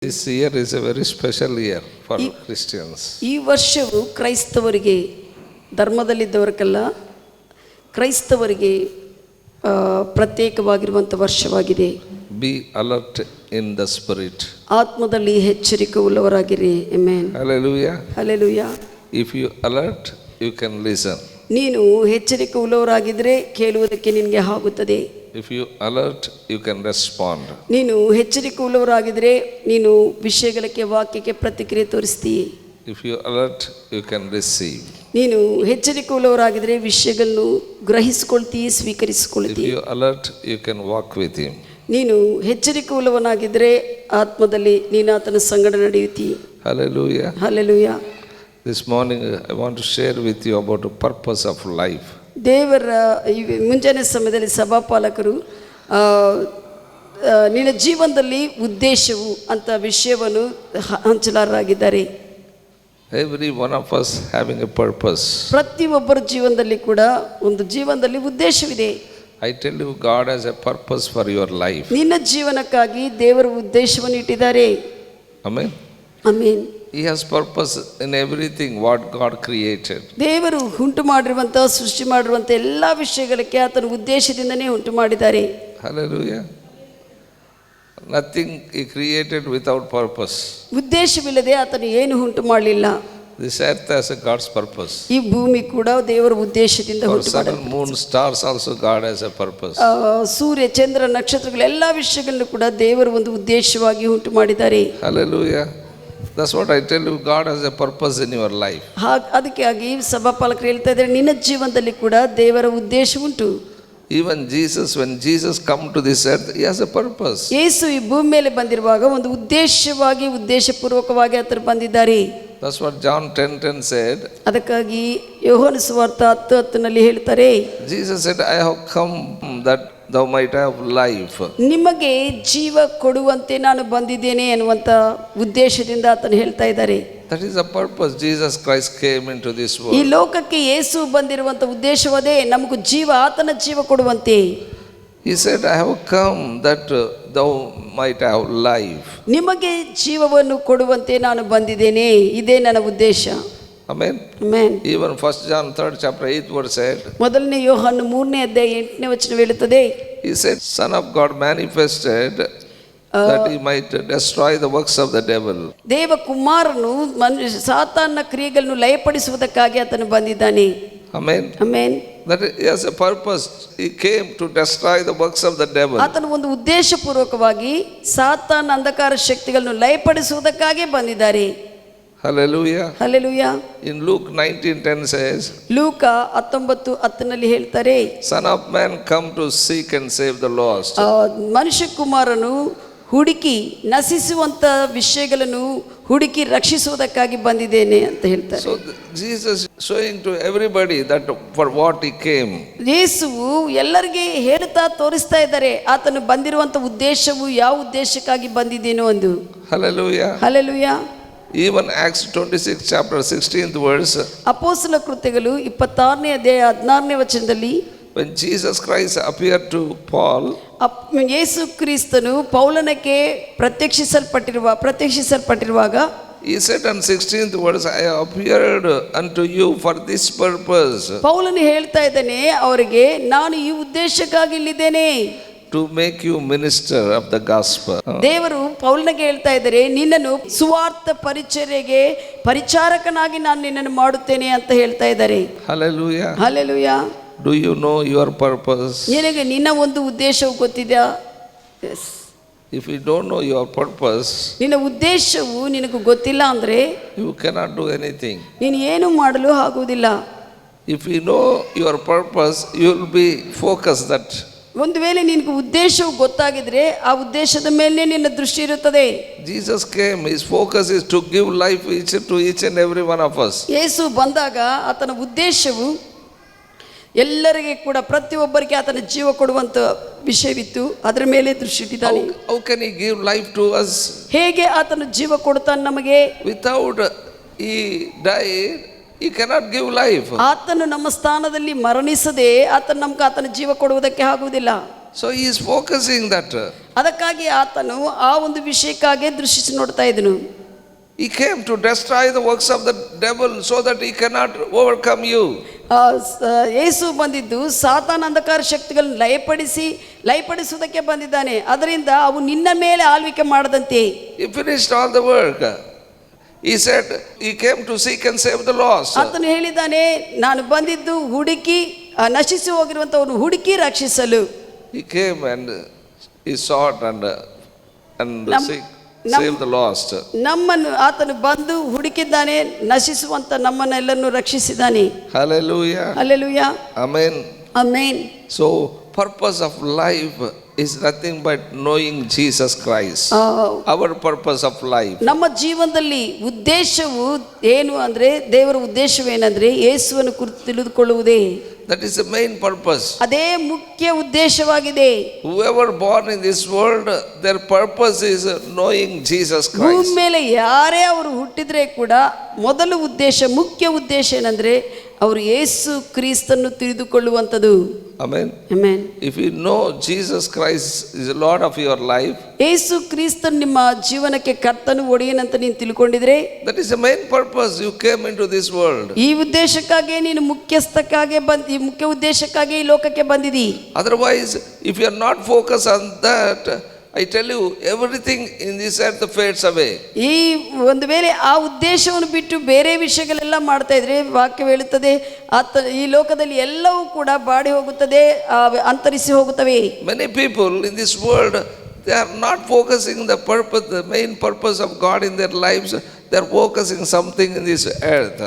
This year is a very special year for Christians. ಈ ವರ್ಷವು ಕ್ರೈಸ್ತವರಿಗೆ, ಧರ್ಮದಲ್ಲಿದ್ದವರಿಗೆಲ್ಲ ಕ್ರೈಸ್ತವರಿಗೆ ಪ್ರತ್ಯೇಕವಾಗಿರುವಂಥ ವರ್ಷವಾಗಿದೆ. Be alert in the spirit. ಆತ್ಮದಲ್ಲಿ ಎಚ್ಚರಿಕೆ ಉಳ್ಳವರಾಗಿರಿ. Amen. Hallelujah. Hallelujah. If you alert, you can listen. ನೀನು ಎಚ್ಚರಿಕೆ ಉಳ್ಳವರಾಗಿದ್ದರೆ ಕೇಳುವುದಕ್ಕೆ ನಿನಗೆ ಆಗುತ್ತದೆ. If you alert, you can respond. ನೀನು ಎಚ್ಚರಿಕೆ ಉಳ್ಳವರಾಗಿದ್ದರೆ ನೀನು ವಿಷಯಗಳಿಗೆ, ವಾಕ್ಯಕ್ಕೆ ಪ್ರತಿಕ್ರಿಯೆ ತೋರಿಸ್ತೀಯ. If you alert, you can receive. ನೀನು ಎಚ್ಚರಿಕೆ ಉಳ್ಳವರಾಗಿದ್ದರೆ ವಿಷಯಗಳನ್ನು ಗ್ರಹಿಸಿಕೊಳ್ತೀಯ, ಸ್ವೀಕರಿಸಿಕೊಳ್ತೀಯ. If you alert, you can walk with him. ನೀನು ಎಚ್ಚರಿಕೆ ಉಳ್ಳವನಾಗಿದ್ದರೆ ಆತ್ಮದಲ್ಲಿ ನೀನು ಆತನ ಸಂಗಡ ನಡೆಯುತ್ತೀಯ. Hallelujah. Hallelujah. This morning I want to share with you about the purpose of life. ದೇವರ ಈ ಮುಂಜಾನೆ ಸಮಯದಲ್ಲಿ ಸಭಾಪಾಲಕರು ನಿನ್ನ ಜೀವನದಲ್ಲಿ ಉದ್ದೇಶವು ಅಂತ ವಿಷಯವನ್ನು ಹಂಚಲಾರರಾಗಿದ್ದಾರೆ. Every one of us having a purpose. ಪ್ರತಿಯೊಬ್ಬರ ಜೀವನದಲ್ಲಿ ಕೂಡ ಒಂದು ಜೀವನದಲ್ಲಿ ಉದ್ದೇಶವಿದೆ. I tell you, God has a purpose for your life. ನಿನ್ನ ಜೀವನಕ್ಕಾಗಿ ದೇವರ ಉದ್ದೇಶವನ್ನು ಇಟ್ಟಿದ್ದಾರೆ. Amen. Amen. He has purpose in everything what God created. ದೇವರು ಉಂಟು ಮಾಡಿರುವಂಥ, ಸೃಷ್ಟಿ ಮಾಡಿರುವಂಥ ಎಲ್ಲ ವಿಷಯಗಳಿಗೆ ಆತನ ಉದ್ದೇಶದಿಂದನೇ ಉಂಟು ಮಾಡಿದ್ದಾರೆ. Hallelujah. Nothing He created without purpose. ಉದ್ದೇಶವಿಲ್ಲದೆ ಆತನು ಏನು ಉಂಟು ಮಾಡಲಿಲ್ಲ. This earth has a God's purpose. ಈ ಭೂಮಿ ಕೂಡ ದೇವರ ಉದ್ದೇಶದಿಂದ For ಉಂಟು sun, ಮಾಡಿದ. moon, stars also God has a purpose. ಸೂರ್ಯ, ಚಂದ್ರ, ನಕ್ಷತ್ರಗಳು ಎಲ್ಲ ವಿಷಯಗಳನ್ನು ಕೂಡ ದೇವರು ಒಂದು ಉದ್ದೇಶವಾಗಿ ಉಂಟು ಮಾಡಿದ್ದಾರೆ. Hallelujah. That's what I tell you, God has a purpose in your life. ಅದಕ್ಕಾಗಿ ಸಭಾಪಾಲಕರು ಹೇಳ್ತಾ ಇದ್ದಾರೆ, ನಿನ್ನ ಜೀವನದಲ್ಲಿ ಕೂಡ ದೇವರ ಉದ್ದೇಶ ಉಂಟು. Even Jesus, when Jesus come to this earth, He has a purpose. ಯೇಸು ಈ ಭೂಮಿ ಮೇಲೆ ಬಂದಿರುವಾಗ ಒಂದು ಉದ್ದೇಶವಾಗಿ, ಉದ್ದೇಶಪೂರ್ವಕವಾಗಿ ಆತರು ಬಂದಿದ್ದಾರೆ. That's what John 10:10 said. ಅದಕ್ಕಾಗಿ ಯೋಹಾನ ಸುವಾರ್ತೆ 10:10 ಹೇಳ್ತಾರೆ, Jesus said, I have come that thou might have life. ನಿಮಗೆ ಜೀವ ಕೊಡುವಂತೆ ನಾನು ಬಂದಿದ್ದೇನೆ ಎನ್ನುವಂಥ ಉದ್ದೇಶದಿಂದ ಆತನು ಹೇಳ್ತಾ ಇದ್ದಾರೆ. That is the purpose. Jesus Christ came into this world. ಈ ಲೋಕಕ್ಕೆ ಯೇಸು ಬಂದಿರುವಂಥ ಉದ್ದೇಶವದೇ ನಮಗೂ ಜೀವ, ಆತನ ಜೀವ ಕೊಡುವಂತೆ. He said, I have come that thou might have life. ನಿಮಗೆ ಜೀವವನ್ನು ಕೊಡುವಂತೆ ನಾನು ಬಂದಿದ್ದೇನೆ, ಇದೇ ನನ್ನ ಉದ್ದೇಶ. Amen. Amen. Even 1 John 3rd chapter 8th verse said, ಮೊದಲನೇ ಯೋಹಾನ 3ನೇ ಅಧ್ಯಾಯ 8ನೇ ವಚನ ಹೇಳುತ್ತದೆ, He said, Son of God manifested that He might destroy the works of the devil. ದೇವ ಕುಮಾರನು ಸಾತಾನನ ಕ್ರಿಯೆಗಳನ್ನು ಲಯಪಡಿಸುವುದಕ್ಕಾಗಿ ಆತನು ಬಂದಿದ್ದಾನೆ. Amen. Amen. That He has a purpose. He came to destroy the works of the devil. ಆತನು ಒಂದು ಉದ್ದೇಶಪೂರ್ವಕವಾಗಿ ಸಾತಾನ ಅಂಧಕಾರ ಶಕ್ತಿಗಳನ್ನು ಲಯಪಡಿಸುವುದಕ್ಕಾಗಿ ಬಂದಿದ್ದಾರೆ. Hallelujah. Hallelujah. In Luke 19:10 says, ಲೂಕ 19:10 ಹೇಳ್ತಾರೆ, Son of man come to seek and save the lost. ಮನುಷ್ಯ ಕುಮಾರನು ಹುಡುಕಿ ನಶಿಸುವಂತ ವಿಷಯಗಳನ್ನು ಹುಡುಕಿ ರಕ್ಷಿಸುವುದಕ್ಕಾಗಿ ಬಂದಿದ್ದೇನೆ ಅಂತ ಹೇಳ್ತಾರೆ. So Jesus showing to everybody that for what He came. ಯೇಸುವು ಎಲ್ಲರಿಗೆ ಹೇಳ್ತಾ ತೋರಿಸ್ತಾ ಇದ್ದಾರೆ ಆತನು ಬಂದಿರುವಂತ ಉದ್ದೇಶವು ಯಾವ ಉದ್ದೇಶಕ್ಕಾಗಿ ಬಂದಿದ್ದೇನೋ ಎಂದು. Hallelujah. Hallelujah. Even Acts 26 chapter 16th verse. ಅಪೊಸ್ತಲ ಕೃತ್ಯಗಳು 26ನೇ ಅಧ್ಯಾಯ 16ನೇ ವಚನದಲ್ಲಿ, When Jesus Christ appeared to Paul, ಯೇಸು ಕ್ರಿಸ್ತನು ಪೌಲನಿಗೆ ಪ್ರತ್ಯಕ್ಷಿಸಲ್ಪಟ್ಟಿರುವಾಗ He said on 16th verse, I appeared unto you for this purpose. ಪೌಲನು ಹೇಳ್ತಾ ಇದ್ದಾನೆ ಅವರಿಗೆ, ನಾನು ಈ ಉದ್ದೇಶಕ್ಕಾಗಿ ಇಲ್ಲಿದ್ದೇನೆ, To make you minister of the gospel. ದೇವರು ಪೌಲನಿಗೆ ಹೇಳ್ತಾ ಇದ್ದಾರೆ, ನಿನ್ನನ್ನು ಸುವಾರ್ಥ ಪರಿಚರ್ಯೆಗೆ ಪರಿಚಾರಕನಾಗಿ ನಾನು ನಿನ್ನನ್ನು ಮಾಡುತ್ತೇನೆ ಅಂತ ಹೇಳ್ತಾ ಇದ್ದಾರೆ. Hallelujah. Hallelujah. Do you know your purpose? ನಿನಗೆ ನಿನ್ನ ಒಂದು ಉದ್ದೇಶವು ಗೊತ್ತಿದೆಯಾ? S. If you don't know your purpose, ನಿನ್ನ ಉದ್ದೇಶವು ನಿನಗೆ ಗೊತ್ತಿಲ್ಲ ಅಂದರೆ you cannot do anything. ನೀನು ಏನು ಮಾಡಲು ಆಗುವುದಿಲ್ಲ. If you know your purpose, you will be focused that. ಒಂದು ವೇಳೆ ನಿನಗೆ ಉದ್ದೇಶವು ಗೊತ್ತಾಗಿದ್ರೆ ಆ ಉದ್ದೇಶದ ಮೇಲೆ ನಿನ್ನ ದೃಷ್ಟಿ ಇರುತ್ತದೆ. Jesus came, His focus is to give life to each and every one of us. ಯೇಸು ಬಂದಾಗ ಆತನ ಉದ್ದೇಶವು ಎಲ್ಲರಿಗೆ ಕೂಡ ಪ್ರತಿಯೊಬ್ಬರಿಗೆ ಆತನ ಜೀವ ಕೊಡುವಂತ ವಿಷಯವಿತ್ತು, ಅದರ ಮೇಲೆ ದೃಷ್ಟಿ ಇಟ್ಟಿದ್ದಾನೆ. How can He give life to us? ಹೇಗೆ ಆತನ ಜೀವ ಕೊಡುತ್ತಾನೆ ನಮಗೆ? Without He died, He cannot give life. ಆತನು ನಮ್ಮ ಸ್ಥಾನದಲ್ಲಿ ಮರಣಿಸದೆ ಆತನ ನಮ್ಗೆ ಆತನ ಜೀವ ಕೊಡುವುದಕ್ಕೆ ಆಗುವುದಿಲ್ಲ. So he is focusing that. ಅದಕ್ಕಾಗಿ ಆತನು ಆ ಒಂದು ವಿಷಯಕ್ಕಾಗಿ ದೃಷ್ಟಿಸಿ ನೋಡ್ತಾ ಇದ್ದನು. He came to destroy the works of the devil so that he cannot overcome you. ಯೇಸು ಬಂದಿದ್ದು ಸಾತಾನ ಅಂಧಕಾರ ಶಕ್ತಿಗಳನ್ನು ಲಯಪಡಿಸುವುದಕ್ಕೆ ಬಂದಿದ್ದಾನೆ. ಅದರಿಂದ ಅವು ನಿನ್ನ ಮೇಲೆ ಆಳ್ವಿಕೆ ಮಾಡದಂತೆ. He finished all the work. He said he came to seek and save the lost. ಆತನು ಹೇಳಿದ್ದಾನೆ, ನಾನು ಬಂದಿದ್ದು ಹುಡುಕಿ ನಶಿಸಿ ಹೋಗಿರುವಂತವನು ಹುಡುಕಿ ರಕ್ಷಿಸಲು. He came and he sought and save the lost. ನಮ್ಮನ್ನು ಆತನು ಬಂದು ಹುಡುಕಿದ್ದಾನೆ, ನಶಿಸುವಂತ ನಮ್ಮನ್ನೆಲ್ಲನ್ನು ರಕ್ಷಿಸಿದ್ದಾನೆ. Hallelujah. Hallelujah. Amen. Amen. So purpose of life is nothing but knowing Jesus Christ. Our purpose of life. ನಮ್ಮ ಜೀವನದಲ್ಲಿ ಉದ್ದೇಶವು ಏನು ಅಂದ್ರೆ, ದೇವರ ಉದ್ದೇಶವೇನೆಂದ್ರೆ ಯೇಸುವನ್ನು ಕುರಿತು ತಿಳಿದುಕೊಳ್ಳುವುದೇ. That is the main purpose. ಅದೇ ಮುಖ್ಯ ಉದ್ದೇಶವಾಗಿದೆ. Whoever born in this world, their purpose is knowing Jesus Christ. ಭೂಮಿ ಮೇಲೆ ಯಾರೇ ಅವರು ಹುಟ್ಟಿದ್ರೆ ಕೂಡ ಮೊದಲ ಉದ್ದೇಶ, ಮುಖ್ಯ ಉದ್ದೇಶ ಏನಂದ್ರೆ ಅವರು ಯೇಸು ಕ್ರಿಸ್ತನ್ನು ತಿಳಿದುಕೊಳ್ಳುವಂಥದ್ದು. Amen. Amen. If you know Jesus Christ is the Lord of your life, ಯೇಸು ಕ್ರಿಸ್ತನು ನಿಮ್ಮ ಜೀವನಕ್ಕೆ ಕರ್ತನು ಒಡೆಯನಂತ ನೀನು ತಿಳ್ಕೊಂಡಿದ್ರೆ, that is the main purpose you came into this world. ಈ ಉದ್ದೇಶಕ್ಕಾಗಿ ನೀನು ಮುಖ್ಯ ಉದ್ದೇಶಕ್ಕಾಗಿ ಈ ಲೋಕಕ್ಕೆ ಬಂದಿದಿ. Otherwise, if you are not focused on that, I tell you, everything in this earth fades away. ಈ ಒಂದು ವೇಳೆ ಆ ಉದ್ದೇಶವನ್ನು ಬಿಟ್ಟು ಬೇರೆ ವಿಷಯಗಳೆಲ್ಲ ಮಾಡ್ತಾ ಇದ್ರೆ, ವಾಕ್ಯ ಹೇಳುತ್ತದೆ ಈ ಲೋಕದಲ್ಲಿ ಎಲ್ಲವೂ ಕೂಡ ಬಾಡಿ ಹೋಗುತ್ತದೆ, ಅಂತರಿಸಿ ಹೋಗುತ್ತವೆ. Many people in this world, they are not focusing the purpose, the main purpose of God in their lives. They are focusing something in this earth.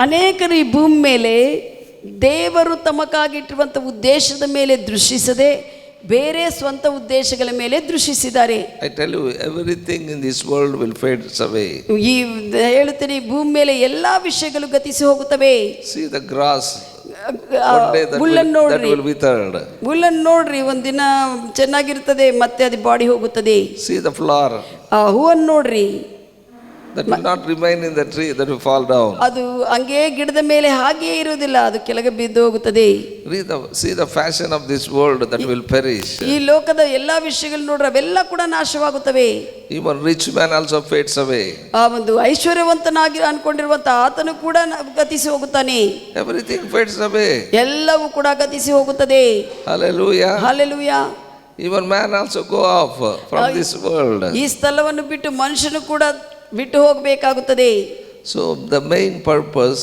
ಅನೇಕರು ಈ ಭೂಮಿ ಮೇಲೆ ದೇವರು ತಮಗಾಗಿಟ್ಟಿರುವಂಥ ಉದ್ದೇಶದ ಮೇಲೆ ದೃಷ್ಟಿಸದೆ ಬೇರೆ ಸ್ವಂತ ಉದ್ದೇಶಗಳ ಮೇಲೆ ದೃಷ್ಟಿಸಿದ್ದಾರೆ. I tell you, everything in this world will fade away. ಈ ಹೇಳುತ್ತೇನೆ, ಭೂಮಿ ಮೇಲೆ ಎಲ್ಲಾ ವಿಷಯಗಳು ಗತಿಸಿ ಹೋಗುತ್ತವೆ. See the grass, ಹುಲ್ಲನ್ನು ನೋಡ್ರಿ, ಒಂದಿನ ಚೆನ್ನಾಗಿರ್ತದೆ, ಮತ್ತೆ ಅದು ಬಾಡಿ ಹೋಗುತ್ತದೆ. See the flower, ಹೂವನ್ನು ನೋಡ್ರಿ, that will not remain in the tree, that will fall down. ಅದು ಹಂಗೆ ಗಿಡದ ಮೇಲೆ ಹಾಗೆಯೇ ಇರುವುದಿಲ್ಲ, ಅದು ಕೆಳಗೆ ಬಿದ್ದು ಹೋಗುತ್ತದೆ. See the fashion of this world, that will perish. ಈ ಲೋಕದ ಎಲ್ಲಾ ವಿಷಯಗಳು ನೋಡ್ರೆ ಅವೆಲ್ಲ ಕೂಡ ನಾಶವಾಗುತ್ತವೆ. Even rich man also fades away. ಆ ಒಂದು ಐಶ್ವರ್ಯವಂತನಾಗಿ ಅನ್ಕೊಂಡಿರುವಂತ ಆತನು ಕೂಡ ಗತಿಸಿ ಹೋಗುತ್ತಾನೆ. Everything fades away. ಎಲ್ಲವೂ ಕೂಡ ಗತಿಸಿ ಹೋಗುತ್ತದೆ. Hallelujah. Hallelujah. Even man also go off from this world. ಈ ಸ್ಥಳವನ್ನು ಬಿಟ್ಟು ಮನುಷ್ಯನು ಕೂಡ ಬಿಟ್ಟು ಹೋಗಬೇಕಾಗುತ್ತದೆ. So the main purpose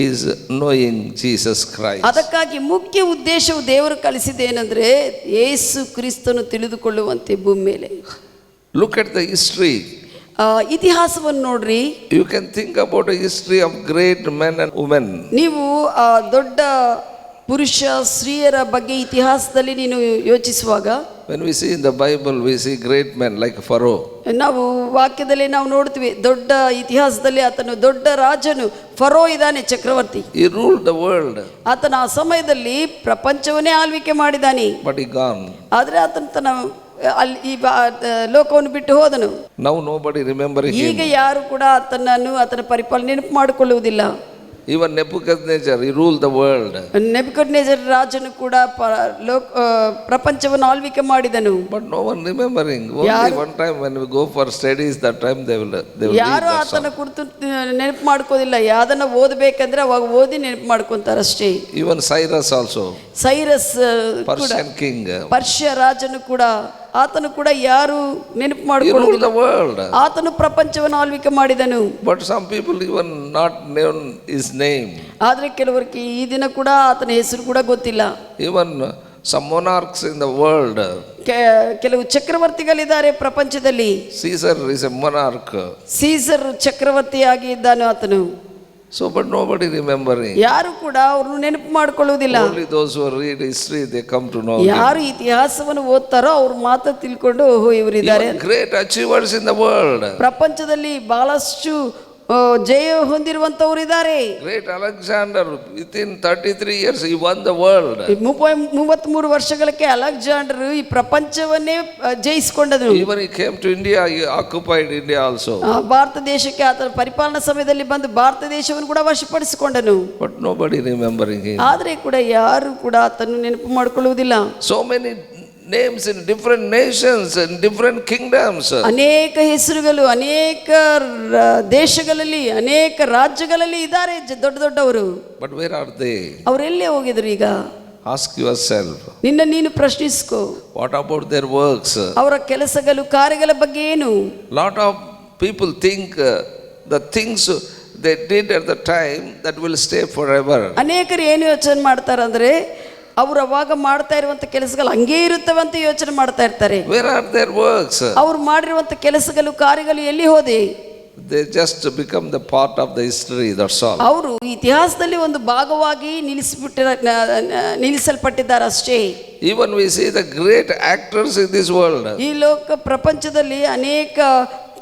is knowing Jesus Christ. ಅದಕ್ಕಾಗಿ ಮುಖ್ಯ ಉದ್ದೇಶವು ದೇವರು ಕಲಿಸಿದ್ದೇನೆಂದ್ರೆ ಯೇಸು ಕ್ರಿಸ್ತನು ತಿಳಿದುಕೊಳ್ಳುವಂತೆ ಭೂಮಿ ಮೇಲೆ. Look at the history. ಇತಿಹಾಸವನ್ನು ನೋಡ್ರಿ. You can think about a history of great men and women. ನೀವು ದೊಡ್ಡ ಪುರುಷ ಸ್ತ್ರೀಯರ ಬಗ್ಗೆ ಇತಿಹಾಸದಲ್ಲಿ ನೀನು ಯೋಚಿಸುವಾಗ, when we see in the Bible, we see great men like Pharaoh. ನಾವು ವಾಕ್ಯದಲ್ಲಿ ನಾವು ನೋಡ್ತೀವಿ, ದೊಡ್ಡ ಇತಿಹಾಸದಲ್ಲಿ ಆತನು ದೊಡ್ಡ ರಾಜನು ಫರೋ ಇದ್ದಾನೆ, ಚಕ್ರವರ್ತಿ. He ruled the world. ಆತನ ಆ ಸಮಯದಲ್ಲಿ ಪ್ರಪಂಚವನ್ನೇ ಆಳ್ವಿಕೆ ಮಾಡಿದ್ದಾನೆ. But he gone. ಆದ್ರೆ ಆತನ ತನ್ನ ಅಲ್ಲಿ ಈ ಲೋಕವನ್ನು ಬಿಟ್ಟು ಹೋದನು. Now nobody remembering him. ಈಗ ಯಾರು ಕೂಡ ಆತನ ಪರಿಪಾಲನೆ ನೆನಪು ಮಾಡಿಕೊಳ್ಳುವುದಿಲ್ಲ. Even Nebuchadnezzar, he ruled the world. ನೆಬೂಕದ್ನೆಚ್ಚರ್ ರಾಜನು ಕೂಡ ಪ್ರಪಂಚವನ್ನು ಆಳ್ವಿಕೆ ಮಾಡಿದನು. But no one remembering. Only one time when we go for studies, that time they will ಯಾರು ಆತನ ಕುರಿತು ನೆನಪು ಮಾಡ್ಕೋದಿಲ್ಲ. ಯಾವ್ದನ್ನ ಓದಬೇಕಂದ್ರೆ ಅವಾಗ ಓದಿ ನೆನಪು ಮಾಡ್ಕೊಂತಾರಷ್ಟೇ. Even Cyrus also, Cyrus Persian king, Persia ರಾಜನು ಕೂಡ ಆತನು ಕೂಡ ಯಾರು ನೆನಪು ಮಾಡಿಕೊಳ್ಳುವುದಿಲ್ಲ. ಆತನು ಪ್ರಪಂಚವನ್ನು ಆಳ್ವಿಕೆ ಮಾಡಿದನು. But some people even not known his name. ಆದ್ರೆ ಕೆಲವರಿಗೆ ಈ ದಿನ ಕೂಡ ಆತನ ಹೆಸರು ಕೂಡ ಗೊತ್ತಿಲ್ಲ. Even some monarchs in the world. ಕೆಲವು ಚಕ್ರವರ್ತಿಗಳಿದ್ದಾರೆ ಪ್ರಪಂಚದಲ್ಲಿ. Caesar is a monarch. Caesar ಚಕ್ರವರ್ತಿಯಾಗಿ ಇದ್ದಾನೆ ಆತನು. So but nobody remembering. ಯಾರು ಕೂಡ ಅವ್ರನ್ನು ನೆನಪು ಮಾಡಿಕೊಳ್ಳುವುದಿಲ್ಲ. Only those who read history, they come to know. ಯಾರು ಇತಿಹಾಸವನ್ನು ಓದ್ತಾರೋ ಅವ್ರ ಮಾತು ತಿಳ್ಕೊಂಡು ಓಹೋ ಇವರಿದ್ದಾರೆ. Great achievers in the world. ಪ್ರಪಂಚದಲ್ಲಿ ಬಹಳಷ್ಟು ಜಯ ಹೊಂದಿರುವಂತವರು ಇದ್ದಾರೆ. Great Alexander, within 33 years he won the world. 33 ವರ್ಷಗಳಿಗೆ ಅಲೆಕ್ಸಾಂಡರ್ ಈ ಪ್ರಪಂಚವನ್ನೇ ಜಯಿಸಿಕೊಂಡನು. Even he came to India, he occupied India also. Bharat ದೇಶಕ್ಕೆ ಆತನ ಪರಿಪಾಲನಾ ಸಮಯದಲ್ಲಿ ಬಂದು ಭಾರತ ದೇಶವನ್ನು ಕೂಡ ವಶಪಡಿಸಿಕೊಂಡನು. But nobody remembering him. ಆದ್ರೆ ಕೂಡ ಯಾರು ಕೂಡ ಆತನು ನೆನಪು ಮಾಡಿಕೊಳ್ಳುವುದಿಲ್ಲ. So many names in different nations, in different kingdoms. ಅನೇಕ ಹೆಸರುಗಳು ಅನೇಕ ದೇಶಗಳಲ್ಲಿ ಅನೇಕ ರಾಜ್ಯಗಳಲ್ಲಿ ಇದ್ದಾರೆ ದೊಡ್ಡ ದೊಡ್ಡವರು. But where are they? ಅವರೆಲ್ಲೇ ಹೋಗಿದ್ರು ಈಗ? Ask yourself. ನೀನು ಪ್ರಶ್ನಿಸ್ಕೋ. What about their works? ಅವರ ಕೆಲಸಗಳು ಕಾರ್ಯಗಳ ಬಗ್ಗೆ ಏನು? Lot of people think the things they did at the time that will stay forever. ಅನೇಕರು ಏನು ಯೋಚನೆ ಮಾಡ್ತಾರಂದ್ರೆ ಅವರು ಅವಾಗ ಮಾಡ್ತಾ ಇರುವಂತ ಕೆಲಸಗಳು ಹಂಗೇ ಇರುತ್ತವೆ ಅಂತ ಯೋಚನೆ ಮಾಡ್ತಾ ಇರ್ತಾರೆ. Where are their works? ಅವ್ರು ಮಾಡಿರುವಂತ ಕೆಲಸಗಳು ಕಾರ್ಯಗಳು ಎಲ್ಲಿ ಹೋದೆ? They just become the part of the history, that's all. ಅವರು ಇತಿಹಾಸದಲ್ಲಿ ಒಂದು ಭಾಗವಾಗಿ ನಿಲ್ಲಿಸಲ್ಪಟ್ಟಿದ್ದಾರೆ ಅಷ್ಟೇ. Even we see the great actors in this world. ಈ ಪ್ರಪಂಚದಲ್ಲಿ ಅನೇಕ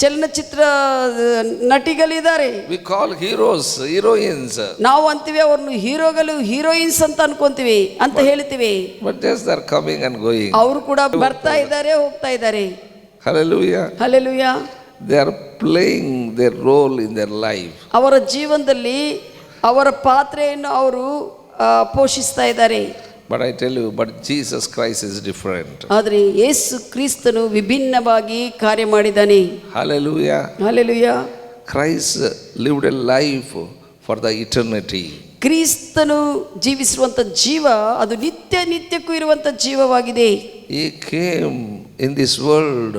ಚಲನಚಿತ್ರ ನಟಿಗಳಿದ್ದಾರೆ. We call heroes, heroines. ನಾವು ಅಂತೀವಿ ಅವ್ರನ್ನು ಹೀರೋಗಳು ಹೀರೋಯಿನ್ಸ್ ಅಂತ ಅನ್ಕೊಂತೀವಿ ಅಂತ ಹೇಳ್ತೀವಿ. But just they are coming and going. ಅವರು ಕೂಡ ಬರ್ತಾ ಇದ್ದಾರೆ ಹೋಗ್ತಾ ಇದ್ದಾರೆ. Hallelujah. Hallelujah. They are playing their role in their life. ಅವರ ಜೀವನದಲ್ಲಿ ಅವರ ಪಾತ್ರೆಯನ್ನು ಅವರು ಪೋಷಿಸ್ತಾ ಇದ್ದಾರೆ. But I tell you, but Jesus Christ is different. ಆದರೆ ಯೇಸು ಕ್ರಿಸ್ತನು ವಿಭಿನ್ನವಾಗಿ ಕಾರ್ಯ ಮಾಡಿದ್ದಾನೆ. Hallelujah. Hallelujah. Christ lived a life for the eternity. ಕ್ರಿಸ್ತನು ಜೀವಿಸುವಂತ ಜೀವ ಅದು ನಿತ್ಯಕ್ಕೂ ಇರುವಂತ ಜೀವವಾಗಿದೆ. He came in this world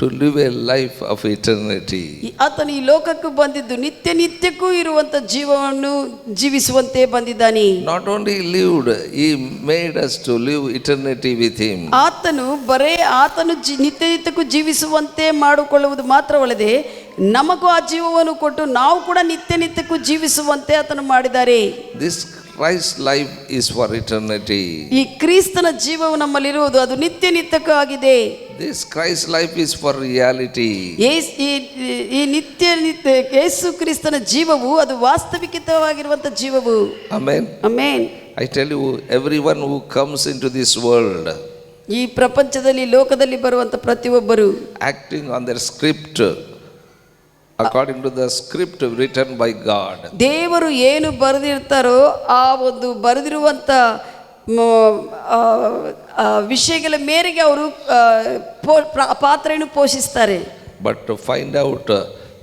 to live a life of eternity. ಆತನು ಈ ಲೋಕಕ್ಕೆ ಬಂದಿದ್ದು ನಿತ್ಯಕ್ಕೂ ಇರುವಂತ ಜೀವವನ್ನು ಜೀವಿಸುವಂತೆ ಬಂದಿದ್ದಾನೆ. Not only lived, he made us to live eternity with him. ಆತನು ನಿತ್ಯಕ್ಕೂ ಜೀವಿಸುವಂತೆ ಮಾಡಿಕೊಳ್ಳುವುದು ಮಾತ್ರವಲ್ಲದೆ ನಮಗೂ ಆ ಜೀವವನ್ನು ಕೊಟ್ಟು ನಾವು ಕೂಡ ನಿತ್ಯಕ್ಕೂ ಜೀವಿಸುವಂತೆ ಆತನು ಮಾಡಿದ್ದಾರೆ. This Christ's life is for eternity. ಈ ಕ್ರಿಸ್ತನ ಜೀವವು ನಮ್ಮಲ್ಲಿರುವುದು ಅದು ನಿತ್ಯಕ್ಕೂ ಆಗಿದೆ. This Christ's life is for reality. ಈ ನಿತ್ಯ ಯೇಸು ಕ್ರಿಸ್ತನ ಜೀವವು ಅದು ವಾಸ್ತವಿಕವಾಗಿರುವಂತ ಜೀವವು. Amen. Amen. I tell you, everyone who comes into this world, ಈ ಪ್ರಪಂಚದಲ್ಲಿ ಲೋಕದಲ್ಲಿ ಬರುವಂತ ಪ್ರತಿಯೊಬ್ಬರು acting on their script, according to the script written by God. ದೇವರು ಏನು ಬರೆದಿರ್ತಾರೋ ಆ ಒಂದು ಬರೆದಿರುವಂತ ವಿಷಯಗಳ ಮೇರೆಗೆ ಅವರು ಪಾತ್ರೆಯನ್ನು ಪೋಷಿಸ್ತಾರೆ. But to find out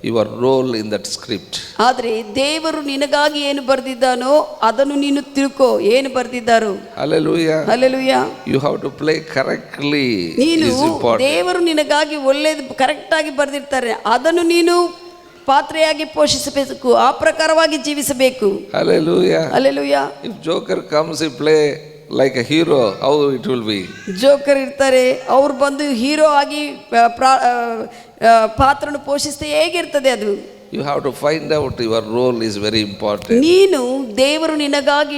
your role in that script. ಆದರೆ ದೇವರು ನಿನಗಾಗಿ ಏನು ಬರೆದಿದ್ದಾನೋ ಅದನ್ನು ನೀನು ತಿಳ್ಕೋ. ಏನು ಬರೆದಿದ್ದಾರೋ. Hallelujah. Hallelujah. You have to play correctly. ನೀನು is important. ದೇವರು ನಿನಗಾಗಿ ಒಳ್ಳೆಯದು ಕರೆಕ್ಟ್ ಆಗಿ ಬರೆದಿರ್ತಾರೆ ಅದನ್ನು ನೀನು ಪಾತ್ರೆಯಾಗಿ ಪೋಷಿಸಬೇಕು. ಆ ಪ್ರಕಾರವಾಗಿ ಜೀವಿಸಬೇಕು. Hallelujah. Hallelujah. If joker comes he play like a hero, how it will be? Joker ಇರ್ತಾರೆ, ಅವ್ರು ಬಂದು ಹೀರೋ ಆಗಿ ಪಾತ್ರನ ಪೋಷಿಸ್ತಾ ಹೇಗಿರ್ತದೆ ಅದು? You have to find out your role is very important. ನೀನು ದೇವರು ನಿನಗಾಗಿ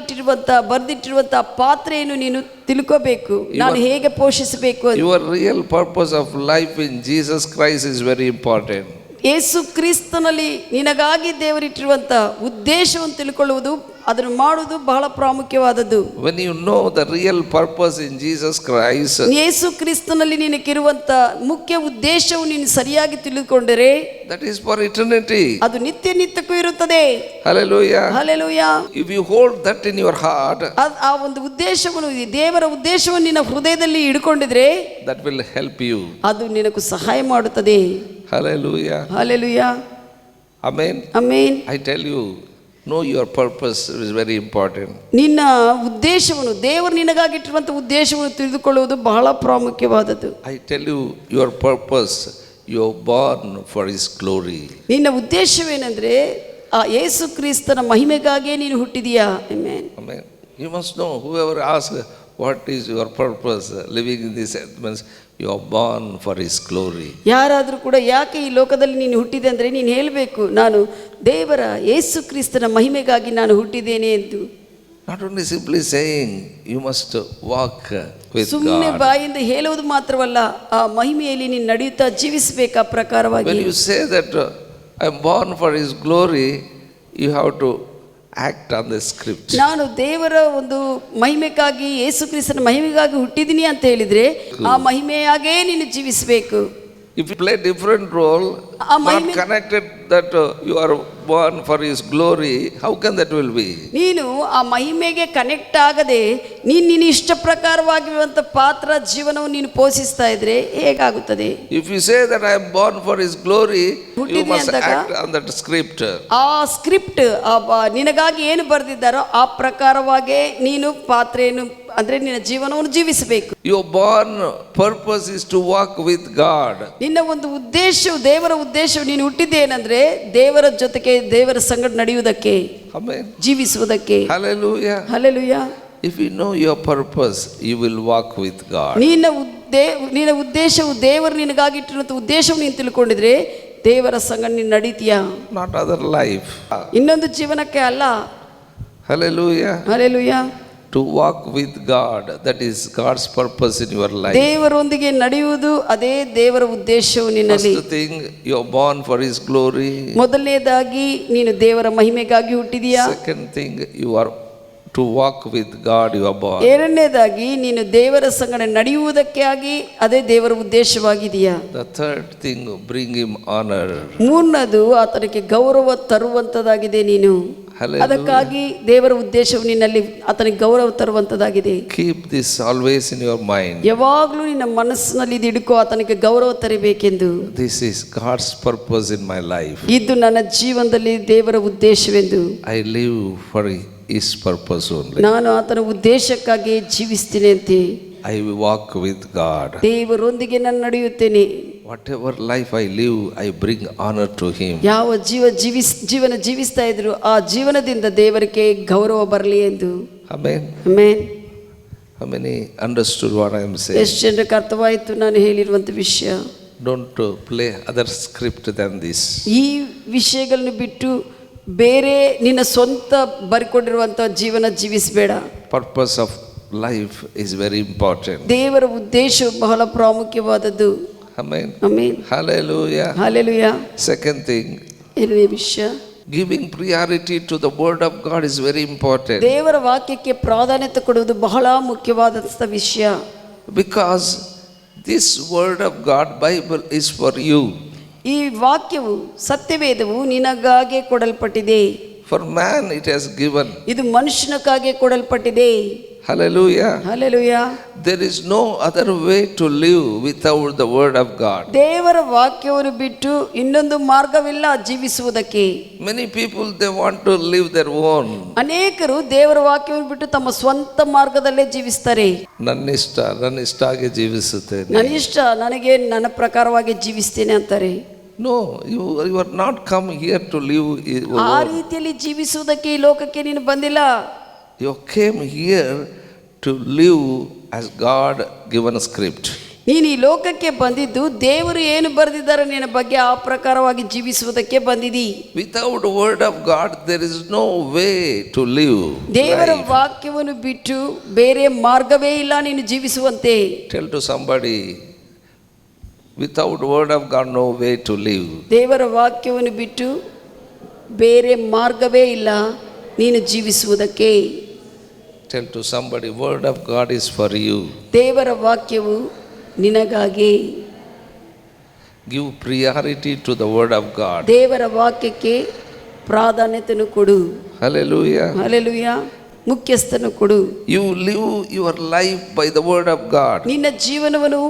ಬರೆದಿಟ್ಟಿರುವಂತ ಪಾತ್ರೆಯನ್ನು ನೀನು ತಿಳ್ಕೋಬೇಕು. ನಾನು ಹೇಗೆ ಪೋಷಿಸಬೇಕು. Your real purpose of life in Jesus Christ is very important. ಯೇಸು ಕ್ರಿಸ್ತನಲ್ಲಿ ನಿನಗಾಗಿ ದೇವರಿಟ್ಟಿರುವಂತ ಉದ್ದೇಶವನ್ನು ತಿಳ್ಕೊಳ್ಳುವುದು ಅದನ್ನು ಮಾಡುವುದು ಬಹಳ ಪ್ರಾಮುಖ್ಯವಾದದ್ದು. When you know the real purpose in Jesus Christ, ಯೇಸು ಕ್ರಿಸ್ತನಲ್ಲಿ ನಿನಗಿರುವಂತ ಮುಖ್ಯ ಉದ್ದೇಶವು ನೀನು ಸರಿಯಾಗಿ ತಿಳಿದುಕೊಂಡರೆ that is for eternity. ಅದು ನಿತ್ಯಕ್ಕೂ ಇರುತ್ತದೆ. Hallelujah. Hallelujah. If you hold that in your heart, ಆ ಒಂದು ಉದ್ದೇಶವನ್ನು ದೇವರ ಉದ್ದೇಶವನ್ನು ನಿನ್ನ ಹೃದಯದಲ್ಲಿ ಇಟ್ಕೊಂಡಿದ್ರೆ that will help you. ಅದು ನಿನಗೆ ಸಹಾಯ ಮಾಡುತ್ತದೆ. Hallelujah. Hallelujah. Amen. Amen. I tell you, know your purpose is very important. ನಿನ್ನ ಉದ್ದೇಶವನ್ನು ದೇವರು ನಿನಗಾಗಿಟ್ಟಿರುವಂತ ಉದ್ದೇಶವನ್ನು ತಿಳಿದುಕೊಳ್ಳುವುದು ಬಹಳ ಪ್ರಾಮುಖ್ಯವಾದದ್ದು. I tell you, your purpose, you are born for his glory. ನಿನ್ನ ಉದ್ದೇಶವೇನೆಂದ್ರೆ ಆ ಯೇಸು ಕ್ರಿಸ್ತನ ಮಹಿಮೆಗಾಗಿಯೇ ನೀನು ಹುಟ್ಟಿದೀಯಾ. Amen. Amen. You must know, whoever asks what is your purpose living in this earth means you are born for his glory. ಯಾರಾದರೂ ಕೂಡ ಯಾಕೆ ಈ ಲೋಕದಲ್ಲಿ ನೀನು ಹುಟ್ಟಿದೆ ಅಂದರೆ ನೀನು ಹೇಳಬೇಕು, ನಾನು ದೇವರ ಯೇಸು ಕ್ರಿಸ್ತನ ಮಹಿಮೆಗಾಗಿ ನಾನು ಹುಟ್ಟಿದ್ದೇನೆ ಎಂದು. Not only simply saying, you must walk with ಸುಮ್ಮನೆ God. ಬಾಯಿಂದ ಹೇಳುವುದು ಮಾತ್ರವಲ್ಲ, ಆ ಮಹಿಮೆಯಲ್ಲಿ ನೀನು ನಡೆಯುತ್ತಾ ಜೀವಿಸಬೇಕು ಆ ಪ್ರಕಾರವಾಗಿ. When you say that I am born for his glory, you have to act on the script. ನಾನು ದೇವರ ಒಂದು ಮಹಿಮೆಗಾಗಿ ಯೇಸು ಕ್ರಿಸ್ತನ ಮಹಿಮೆಗಾಗಿ ಹುಟ್ಟಿದ್ದೀನಿ ಅಂತ ಹೇಳಿದ್ರೆ ಆ ಮಹಿಮೆಯಾಗೇ ನೀನು ಜೀವಿಸಬೇಕು. If you play different role, ಆ not ಮಹಿಮೆ connected that you are born for His glory, how can that will be? ನೀನು ಆ ಮಹಿಮೆಗೆ ಕನೆಕ್ಟ್ ಆಗದೆ ನೀನು ಇಷ್ಟ ಪ್ರಕಾರವಾಗಿರುವಂಥ ಪಾತ್ರ ಜೀವನವನ್ನು ನೀನು ಪೋಷಿಸ್ತಾ ಇದ್ರೆ ಹೇಗಾಗುತ್ತದೆ? If you say that I am born for His glory, you ಹುಟ್ಟಿದೆ must ಅಂದಾಗ act on that script. ಆ ಸ್ಕ್ರಿಪ್ಟ್ ನಿನಗಾಗಿ ಏನು ಬರೆದಿದ್ದಾರೋ ಆ ಪ್ರಕಾರವಾಗೇ ನೀನು ಪಾತ್ರೆಯನ್ನು ಅಂದ್ರೆ ನಿನ್ನ ಜೀವನವನ್ನು ಜೀವಿಸಬೇಕು. Your born purpose is to walk with God. ನಿನ್ನ ಒಂದು ಉದ್ದೇಶವು, ದೇವರ ಉದ್ದೇಶವು, ನೀನು ಹುಟ್ಟಿದ್ದೇನೆಂದ್ರೆ ದೇವರ ಜೊತೆಗೆ ದೇವರ ಸಂಗಡ ನಡೆಯುವುದಕ್ಕೆ, Amen. ಜೀವಿಸುವುದಕ್ಕೆ. Hallelujah. Hallelujah. If you know your purpose, you will walk with God. ನಿನ್ನ ಉದ್ದೇಶವು, ದೇವರು ನಿನಗಾಗಿ ಇಟ್ಟಿರುವಂಥ ಉದ್ದೇಶವು ನೀನು ತಿಳ್ಕೊಂಡಿದ್ರೆ ದೇವರ ಸಂಗಡ ನೀನು ನಡೀತೀಯಾ? Not other life. ಇನ್ನೊಂದು ಜೀವನಕ್ಕೆ ಅಲ್ಲ. Hallelujah. Hallelujah. To walk with God, that is God's purpose in your life. ದೇವರೊಂದಿಗೆ ನಡೆಯುವುದು ಅದೇ ದೇವರ ಉದ್ದೇಶವು ನಿನ್ನಲ್ಲಿ. First thing, you are born for His glory. ಮೊದಲನೇದಾಗಿ ನೀನು ದೇವರ ಮಹಿಮೆಗಾಗಿ ಹುಟ್ಟಿದೀಯಾ. Second thing, you are to walk with God, you are born. ಎರಡನೇದಾಗಿ ನೀನು ದೇವರ ಸಂಗಡ ನಡೆಯುವುದಕ್ಕೆ ಆಗಿ ಅದೇ ದೇವರ ಉದ್ದೇಶವಾಗಿದೆಯಾ. The third thing, bring Him honor. ಮೂರನೇದು ಆತನಿಗೆ ಗೌರವ ತರುವಂತದಾಗಿದೆ ನೀನು. Hallelujah. ಅದಕ್ಕಾಗಿ ದೇವರ ಉದ್ದೇಶವು ನಿನ್ನಲ್ಲಿ ಆತನಿಗೆ ಗೌರವ ತರುವಂತದಾಗಿದೆ. Keep this always in your mind. ಯಾವಾಗಲೂ ನಿನ್ನ ಮನಸ್ಸಿನಲ್ಲಿ ಇದು ಹಿಡ್ಕೋ, ಆತನಿಗೆ ಗೌರವ ತರಬೇಕೆಂದು. This is God's purpose in my life. ಇದು ನನ್ನ ಜೀವನದಲ್ಲಿ ದೇವರ ಉದ್ದೇಶವೆಂದು. I live for His purpose only. ನಾನು ಆತನ ಉದ್ದೇಶಕ್ಕಾಗಿ ಜೀವಿಸ್ತೀನಿ ಅಂತೆ. I walk with God. ದೇವರೊಂದಿಗೆ ನಾನು ನಡೆಯುತ್ತೇನೆ. Whatever life I live, I bring honor to Him. ಯಾವ ಜೀವನ ಜೀವಿಸ್ತಾ ಇದ್ರು ಆ ಜೀವನದಿಂದ ದೇವರಿಗೆ ಗೌರವ ಬರಲಿ ಎಂದು. Amen. Amen. How many understood what I am saying? ಎಷ್ಟು ಜನರಿಗೆ ಅರ್ಥವಾಯಿತು ನಾನು ಹೇಳಿರುವಂಥ ವಿಷಯ? Don't play other script than this. ಈ ವಿಷಯಗಳನ್ನು ಬಿಟ್ಟು ಬೇರೆ ನಿನ್ನ ಸ್ವಂತ ಬರ್ಕೊಂಡಿರುವಂಥ ಜೀವನ ಜೀವಿಸಬೇಡ. Purpose of life is very important. ದೇವರ ಉದ್ದೇಶವು ಬಹಳ ಪ್ರಾಮುಖ್ಯವಾದದ್ದು. Amen. Amen. Hallelujah. Hallelujah. Second thing, ಎರಡನೇ ವಿಷಯ, giving priority to the word of God is very important. ದೇವರ ವಾಕ್ಯಕ್ಕೆ ಪ್ರಾಧಾನ್ಯತೆ ಕೊಡುವುದು ಬಹಳ ಮುಖ್ಯವಾದಂಥ ವಿಷಯ. Because this word of God, Bible, is for you. ಈ ವಾಕ್ಯವು, ಸತ್ಯವೇದವು ನಿನಗಾಗಿ ಕೊಡಲ್ಪಟ್ಟಿದೆ. For man it has given. ಇದು ಮನುಷ್ಯನಕ್ಕಾಗಿ ಕೊಡಲ್ಪಟ್ಟಿದೆ. Hallelujah. Hallelujah. There is no other way to live without the word of God. ದೇವರ ವಾಕ್ಯವನ್ನು ಬಿಟ್ಟು ಇನ್ನೊಂದು ಮಾರ್ಗವಿಲ್ಲ ಜೀವಿಸುವುದಕ್ಕೆ. Many people, they want to live their own. ಅನೇಕರು ದೇವರ ವಾಕ್ಯವನ್ನು ಬಿಟ್ಟು ತಮ್ಮ ಸ್ವಂತ ಮಾರ್ಗದಲ್ಲೇ ಜೀವಿಸ್ತಾರೆ. ನನ್ನ ಇಷ್ಟ ಹಾಗೆ ಜೀವಿಸುತ್ತೇನೆ. ನನ್ನ ಇಷ್ಟ, ನನಗೆ ನನ್ನ ಪ್ರಕಾರವಾಗಿ ಜೀವಿಸ್ತೇನೆ ಅಂತಾರೆ. No, you are not come here to live. ಆ ರೀತಿಯಲ್ಲಿ ಜೀವಿಸುವುದಕ್ಕೆ ಈ ಲೋಕಕ್ಕೆ ನೀನು ಬಂದಿಲ್ಲ. You came here to live as God given a script. ನೀನು ಈ ಲೋಕಕ್ಕೆ ಬಂದಿದ್ದು ದೇವರು ಏನು ಬರೆದಿದ್ದಾರೆ ನಿನ್ನ ಬಗ್ಗೆ ಆ ಪ್ರಕಾರವಾಗಿ ಜೀವಿಸುವುದಕ್ಕೆ ಬಂದಿದ್ದೀ. Without word of God there is no way to live. ದೇವರ ವಾಕ್ಯವನ್ನು ಬಿಟ್ಟು ಬೇರೆ ಮಾರ್ಗವೇ ಇಲ್ಲ ನೀನು ಜೀವಿಸುವಂತೆ. Tell to somebody, without word of God no way to live. ದೇವರ ವಾಕ್ಯವನ್ನು ಬಿಟ್ಟು ಬೇರೆ ಮಾರ್ಗವೇ ಇಲ್ಲ ನೀನು ಜೀವಿಸುವುದಕ್ಕೆ. Tell to somebody, word of God is for you. ದೇವರ ವಾಕ್ಯವು ನಿನಗಾಗಿ. Give priority to the word of God. ದೇವರ ವಾಕ್ಯಕ್ಕೆ ಪ್ರಾಧಾನ್ಯತೆಯನ್ನು ಕೊಡು. Hallelujah. ಹಲ್ಲೆಲೂಯಾ. ಮುಖ್ಯಸ್ಥನು ಕೊಡು. You live your life by the word of God. ನಿನ್ನ ಜೀವನವನ್ನು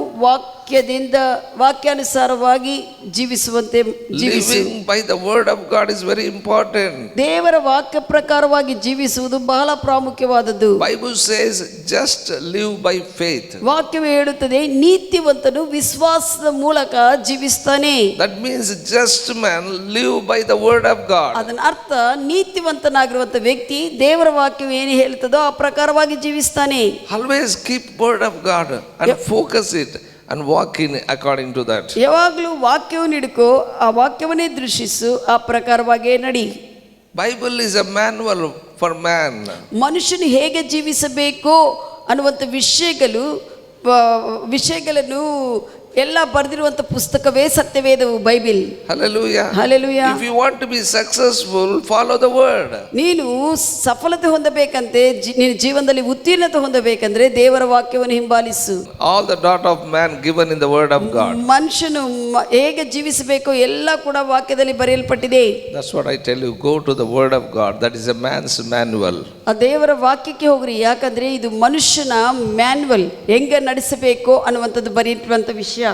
ವಾಕ್ಯಾನುಸಾರವಾಗಿ ಜೀವಿಸುವಂತೆ ಜೀವಿಸು. Living by the word of God is very important. ದೇವರ ವಾಕ್ಯ ಪ್ರಕಾರವಾಗಿ ಜೀವಿಸುವುದು ಬಹಳ ಪ್ರಾಮುಖ್ಯವಾದದ್ದು. Bible says just live by faith. ವಾಕ್ಯವೇ ಹೇಳುತ್ತದೆ, ನೀತಿವಂತನು ವಿಶ್ವಾಸದ ಮೂಲಕ ಜೀವಿಸ್ತಾನೆ. That means just man live by the word of God. ಅದನ್ನ ಅರ್ಥ, ನೀತಿವಂತನಾಗಿರುವಂತ ವ್ಯಕ್ತಿ ದೇವರ ವಾಕ್ಯವು ಏನು ಹೇಳ್ತದೋ ಆ ಪ್ರಕಾರವಾಗಿ ಜೀವಿಸ್ತಾನೆ. Always keep word of God and focus it and walk in according to that. ಯಾವಾಗಲೂ ವಾಕ್ಯವನ್ನು ಹಿಡ್ಕೋ, ಆ ವಾಕ್ಯವನ್ನೇ ದೃಷ್ಟಿಸು, ಆ ಪ್ರಕಾರವಾಗಿ ನಡಿ. Bible is a manual for man. ಮನುಷ್ಯನು ಹೇಗೆ ಜೀವಿಸಬೇಕು ಅನ್ನುವಂಥ ವಿಷಯಗಳನ್ನು ಎಲ್ಲ ಬರೆದಿರುವಂತ ಪುಸ್ತಕವೇ ಸತ್ಯವೇದವು Bible. Hallelujah. Hallelujah. If you want to be successful, follow the word. ನೀನು ಸಫಲತೆ ಹೊಂದಬೇಕಂತೆ, ನಿನ್ನ ಜೀವನದಲ್ಲಿ ಉತ್ತೀರ್ಣತೆ ಹೊಂದಬೇಕಂದ್ರೆ ದೇವರ ವಾಕ್ಯವನ್ನು ಹಿಂಬಾಲಿಸು. All the dot of man given in the word of God. ಮನುಷ್ಯನು ಹೇಗೆ ಜೀವಿಸಬೇಕು ಎಲ್ಲ ಕೂಡ ವಾಕ್ಯದಲ್ಲಿ ಬರೆಯಲ್ಪಟ್ಟಿದೆ. That's what I tell you. Go to the word of God. That is a man's manual. ಆ ದೇವರ ವಾಕ್ಯಕ್ಕೆ ಹೋಗ್ರಿ, ಯಾಕಂದ್ರೆ ಇದು ಮನುಷ್ಯನ ಮ್ಯಾನ್ಯುವಲ್, ಹೆಂಗೆ ನಡೆಸಬೇಕು ಅನ್ನುವಂಥದ್ದು ಬರೆಯುವಂಥ ವಿಷಯ.